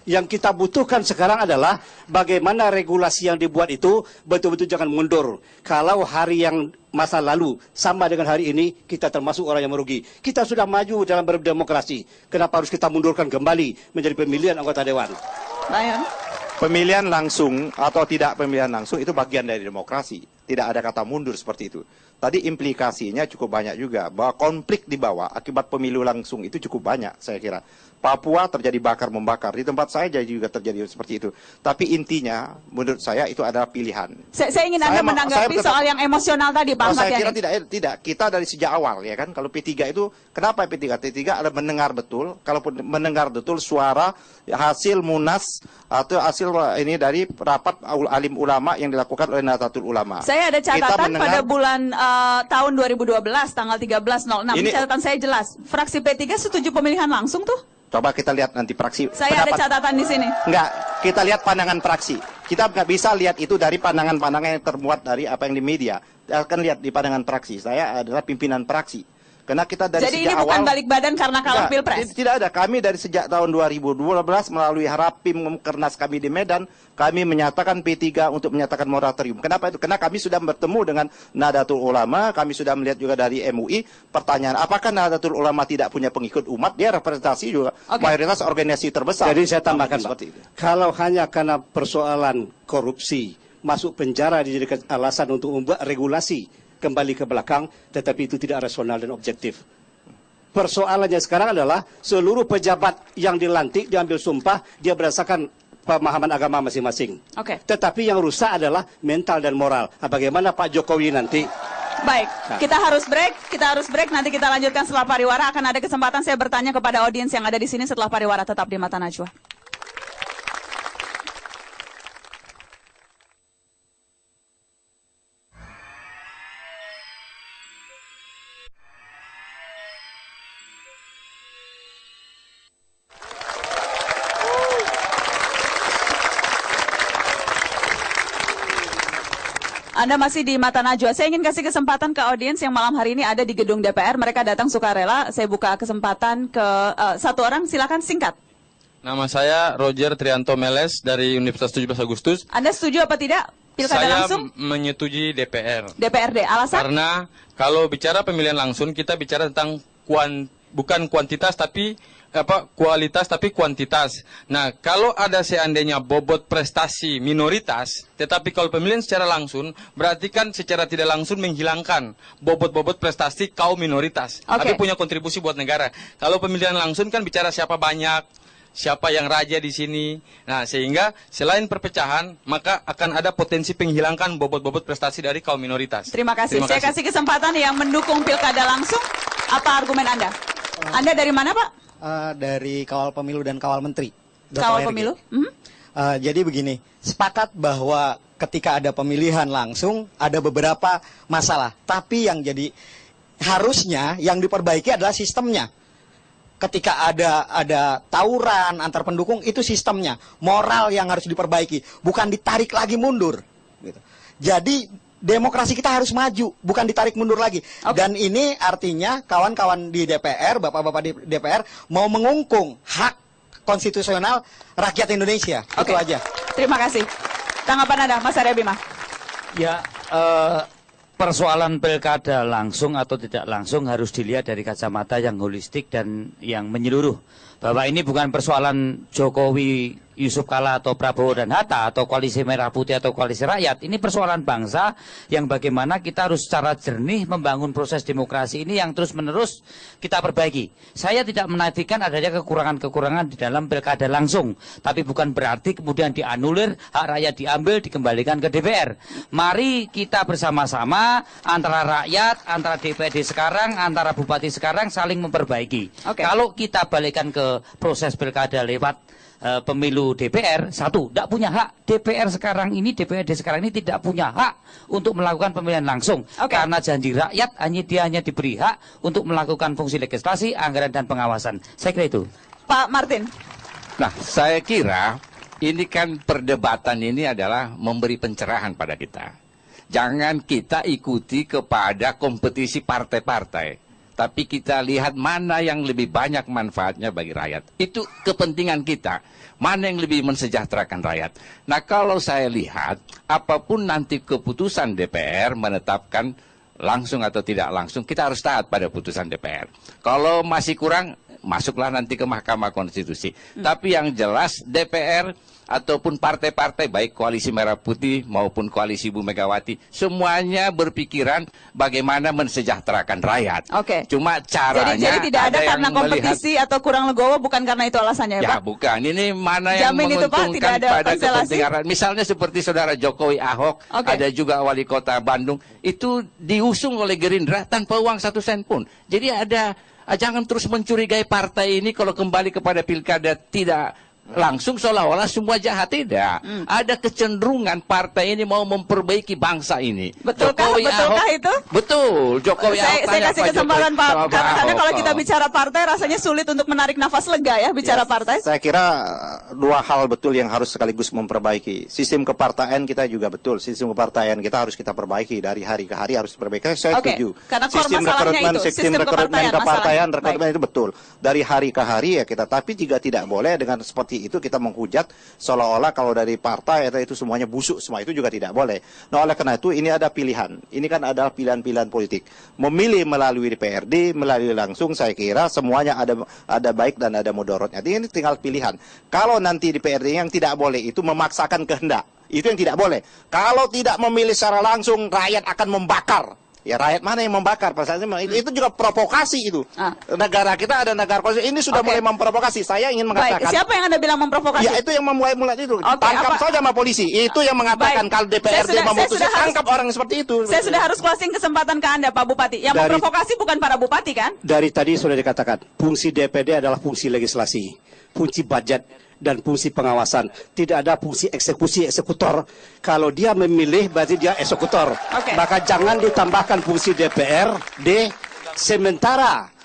Yang kita butuhkan sekarang adalah bagaimana regulasi yang dibuat itu betul-betul jangan mundur. Kalau hari yang masa lalu sama dengan hari ini, kita termasuk orang yang merugi. Kita sudah maju dalam berdemokrasi. Kenapa harus kita mundurkan kembali menjadi pemilihan anggota dewan? Pemilihan langsung atau tidak pemilihan langsung itu bagian dari demokrasi. Tidak ada kata mundur seperti itu. Tadi implikasinya cukup banyak juga, bahwa konflik di bawah akibat pemilu langsung itu cukup banyak, saya kira. Papua terjadi bakar-membakar, di tempat saya juga terjadi seperti itu. Tapi intinya, menurut saya itu adalah pilihan. Saya ingin Anda menanggapi soal yang emosional tadi, Pak Ahmad Saya Yani. kira tidak. Kita dari sejak awal, ya kan, kalau P3 itu, kenapa P3? P3 ada mendengar betul, kalaupun mendengar betul suara hasil munas, atau hasil ini dari rapat alim ulama yang dilakukan oleh Nahdlatul Ulama. Saya ada catatan pada bulan tahun 2012 tanggal 13.06. Ini catatan saya jelas. Fraksi P3 setuju pemilihan langsung tuh? Coba kita lihat nanti fraksi. Saya ada catatan di sini. Enggak, kita lihat pandangan fraksi. Kita nggak bisa lihat itu dari pandangan-pandangan yang termuat dari apa yang di media. Kita akan lihat di pandangan fraksi. Saya adalah pimpinan fraksi. Karena kita dari Jadi sejak ini bukan awal, balik badan karena kalah pilpres? Tidak ada. Kami dari sejak tahun 2012 melalui Harapim Kernas kami di Medan, kami menyatakan P3 untuk menyatakan moratorium. Kenapa itu? Karena kami sudah bertemu dengan Nahdlatul Ulama, kami sudah melihat juga dari MUI. Pertanyaan, apakah Nahdlatul Ulama tidak punya pengikut umat? Dia representasi juga mayoritas organisasi terbesar. Jadi saya tambahkan, seperti itu. Kalau hanya karena persoalan korupsi, masuk penjara dijadikan alasan untuk membuat regulasi kembali ke belakang, tetapi itu tidak rasional dan objektif. Persoalannya sekarang adalah seluruh pejabat yang dilantik, diambil sumpah, dia berdasarkan pemahaman agama masing-masing. Tetapi yang rusak adalah mental dan moral. Bagaimana Pak Jokowi nanti? Baik, kita harus break, nanti kita lanjutkan setelah pariwara. Akan ada kesempatan saya bertanya kepada audiens yang ada di sini setelah pariwara. Tetap di Mata Najwa. Anda masih di Mata Najwa. Saya ingin kasih kesempatan ke audiens yang malam hari ini ada di gedung DPR. Mereka datang sukarela. Saya buka kesempatan ke satu orang. Silakan singkat. Nama saya Roger Trianto Meles dari Universitas 17 Agustus. Anda setuju apa tidak pilkada langsung? Saya menyetujui DPR. DPRD. Alasan? Karena kalau bicara pemilihan langsung, kita bicara tentang bukan kuantitas tapi kualitas tapi kuantitas. Nah, kalau ada seandainya bobot prestasi minoritas, tetapi kalau pemilihan secara langsung, berarti kan secara tidak langsung menghilangkan bobot-bobot prestasi kaum minoritas. Tapi punya kontribusi buat negara. Kalau pemilihan langsung kan bicara siapa banyak, siapa yang raja di sini. Nah, sehingga selain perpecahan, maka akan ada potensi penghilangkan bobot-bobot prestasi dari kaum minoritas. Terima kasih. Saya kasih kesempatan yang mendukung pilkada langsung. Apa argumen Anda? Anda dari mana, Pak? Dari Kawal Pemilu dan Kawal Menteri. Kawal Pemilu? Jadi begini, sepakat bahwa ketika ada pemilihan langsung ada beberapa masalah. Tapi yang jadi harusnya yang diperbaiki adalah sistemnya. Ketika ada tawuran antar pendukung itu sistemnya, moral yang harus diperbaiki, bukan ditarik lagi mundur. Gitu. Jadi demokrasi kita harus maju, bukan ditarik mundur lagi. Dan ini artinya kawan-kawan di DPR, bapak-bapak di DPR mau mengungkung hak konstitusional rakyat Indonesia. Itu aja. Terima kasih. Tanggapan Anda, Mas Arya Bima? Ya, persoalan pilkada langsung atau tidak langsung harus dilihat dari kacamata yang holistik dan yang menyeluruh. Bahwa ini bukan persoalan Jokowi, Yusuf Kala atau Prabowo dan Hatta atau koalisi merah putih atau koalisi rakyat. Ini persoalan bangsa yang bagaimana kita harus secara jernih membangun proses demokrasi ini yang terus menerus kita perbaiki. Saya tidak menafikan adanya kekurangan-kekurangan di dalam pilkada langsung, tapi bukan berarti kemudian dianulir, hak rakyat diambil, dikembalikan ke DPR. Mari kita bersama-sama antara rakyat, antara DPRD sekarang, antara bupati sekarang saling memperbaiki. Kalau kita balikkan ke proses pilkada lewat pemilu DPR, satu, tidak punya hak. DPR sekarang ini, DPRD sekarang ini tidak punya hak untuk melakukan pemilihan langsung. Karena janji rakyat, dia hanya diberi hak untuk melakukan fungsi legislasi, anggaran, dan pengawasan. Saya kira itu. Pak Martin. Nah, saya kira ini kan perdebatan ini adalah memberi pencerahan pada kita. Jangan kita ikuti kepada kompetisi partai-partai. tapi kita lihat mana yang lebih banyak manfaatnya bagi rakyat. Itu kepentingan kita, mana yang lebih mensejahterakan rakyat. Nah, kalau saya lihat, apapun nanti keputusan DPR menetapkan langsung atau tidak langsung, kita harus taat pada putusan DPR. Kalau masih kurang, masuklah nanti ke Mahkamah Konstitusi. Tapi yang jelas DPR ataupun partai-partai baik koalisi Merah Putih maupun koalisi Bu Megawati semuanya berpikiran bagaimana mensejahterakan rakyat. Oke. Cuma caranya jadi tidak ada karena kompetisi atau kurang legowo, bukan karena itu alasannya ya, Pak? Bukan. Ini mana yang Jamin itu, Pak, tidak menguntungkan ada pada konstelasi? kepentingan rakyat. Misalnya seperti saudara Jokowi Ahok, ada juga wali kota Bandung, itu diusung oleh Gerindra tanpa uang 1 sen pun. Jadi jangan terus mencurigai partai ini kalau kembali kepada pilkada tidak langsung seolah-olah semua jahat. Tidak. Ada kecenderungan partai ini mau memperbaiki bangsa ini. Betulkah itu? Betul. Jokowi Ahok. Saya kasih kesempatan Pak, karena kalau kita bicara partai rasanya sulit untuk menarik nafas lega ya bicara partai. Saya kira dua hal betul yang harus sekaligus memperbaiki. Sistem kepartaian kita juga betul. Sistem kepartaian kita harus kita perbaiki dari hari ke hari, harus diperbaiki. Saya setuju. Karena sistem rekrutmen kepartaian itu betul. Dari hari ke hari ya kita. Tapi juga tidak boleh dengan seperti itu kita menghujat seolah-olah kalau dari partai itu semuanya busuk, semua itu juga tidak boleh. Nah, oleh karena itu ini ada pilihan. Ini kan adalah pilihan-pilihan politik. Memilih melalui DPRD, melalui langsung, saya kira semuanya ada baik dan ada mudorotnya. Ini tinggal pilihan. Kalau nanti DPRD yang tidak boleh itu memaksakan kehendak, itu yang tidak boleh. Kalau tidak memilih secara langsung, rakyat akan membakar. Ya rakyat mana yang membakar? Itu juga provokasi itu. Negara kita ada negara konstitusi. Ini sudah mulai memprovokasi. Saya ingin mengatakan. Baik, siapa yang Anda bilang memprovokasi? Ya itu yang memulai itu. Tangkap saja sama polisi. Itu yang mengatakan kalau DPRD memutuskan tangkap orang seperti itu. Saya sudah harus closing kesempatan ke Anda, Pak Bupati. Yang memprovokasi bukan para bupati kan? Dari tadi sudah dikatakan, fungsi DPD adalah fungsi legislasi, fungsi budget dan fungsi pengawasan. Tidak ada fungsi eksekutor. Kalau dia memilih berarti dia eksekutor. Maka jangan ditambahkan fungsi DPRD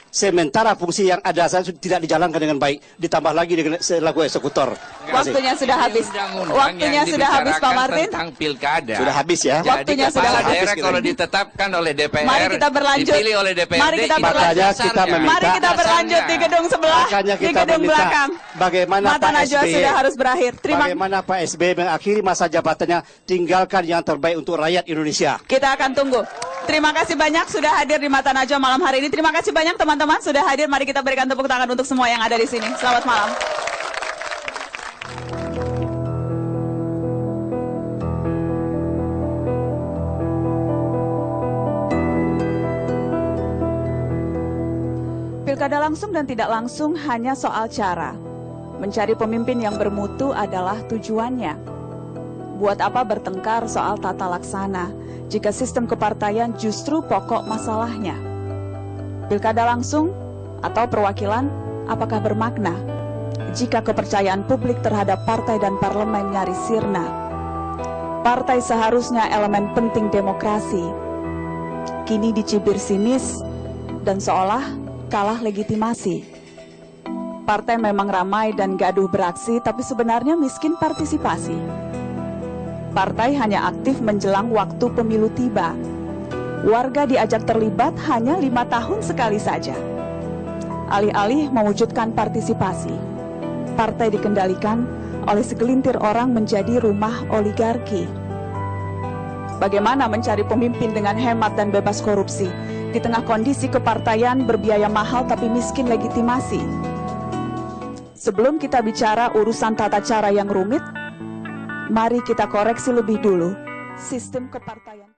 sementara fungsi yang ada tidak dijalankan dengan baik, ditambah lagi dengan selaku eksekutor. Waktunya sudah habis. Waktunya sudah habis, Pak Martin. Tentang pilkada. Sudah habis ya. Waktunya sudah habis. Daerah kalau ditetapkan oleh DPR, mari kita berlanjut. dipilih oleh DPRD, mari kita berlanjut di gedung sebelah, di gedung belakang. Bagaimana Mata Najwa sudah harus berakhir. Bagaimana Pak SBY mengakhiri masa jabatannya, tinggalkan yang terbaik untuk rakyat Indonesia. Kita akan tunggu. Terima kasih banyak sudah hadir di Mata Najwa malam hari ini. Terima kasih banyak teman-teman sudah hadir. Mari kita berikan tepuk tangan untuk semua yang ada di sini. Selamat malam. Pilkada langsung dan tidak langsung hanya soal cara. Mencari pemimpin yang bermutu adalah tujuannya. Buat apa bertengkar soal tata laksana jika sistem kepartaian justru pokok masalahnya? Pilkada langsung atau perwakilan apakah bermakna jika kepercayaan publik terhadap partai dan parlemen nyaris sirna? Partai seharusnya elemen penting demokrasi, kini dicibir sinis dan seolah kalah legitimasi. Partai memang ramai dan gaduh beraksi, tapi sebenarnya miskin partisipasi. Partai hanya aktif menjelang waktu pemilu tiba. Warga diajak terlibat hanya 5 tahun sekali saja. Alih-alih mewujudkan partisipasi, partai dikendalikan oleh segelintir orang menjadi rumah oligarki. Bagaimana mencari pemimpin dengan hemat dan bebas korupsi di tengah kondisi kepartaian berbiaya mahal tapi miskin legitimasi? Sebelum kita bicara urusan tata cara yang rumit, mari kita koreksi lebih dulu sistem kepartaian.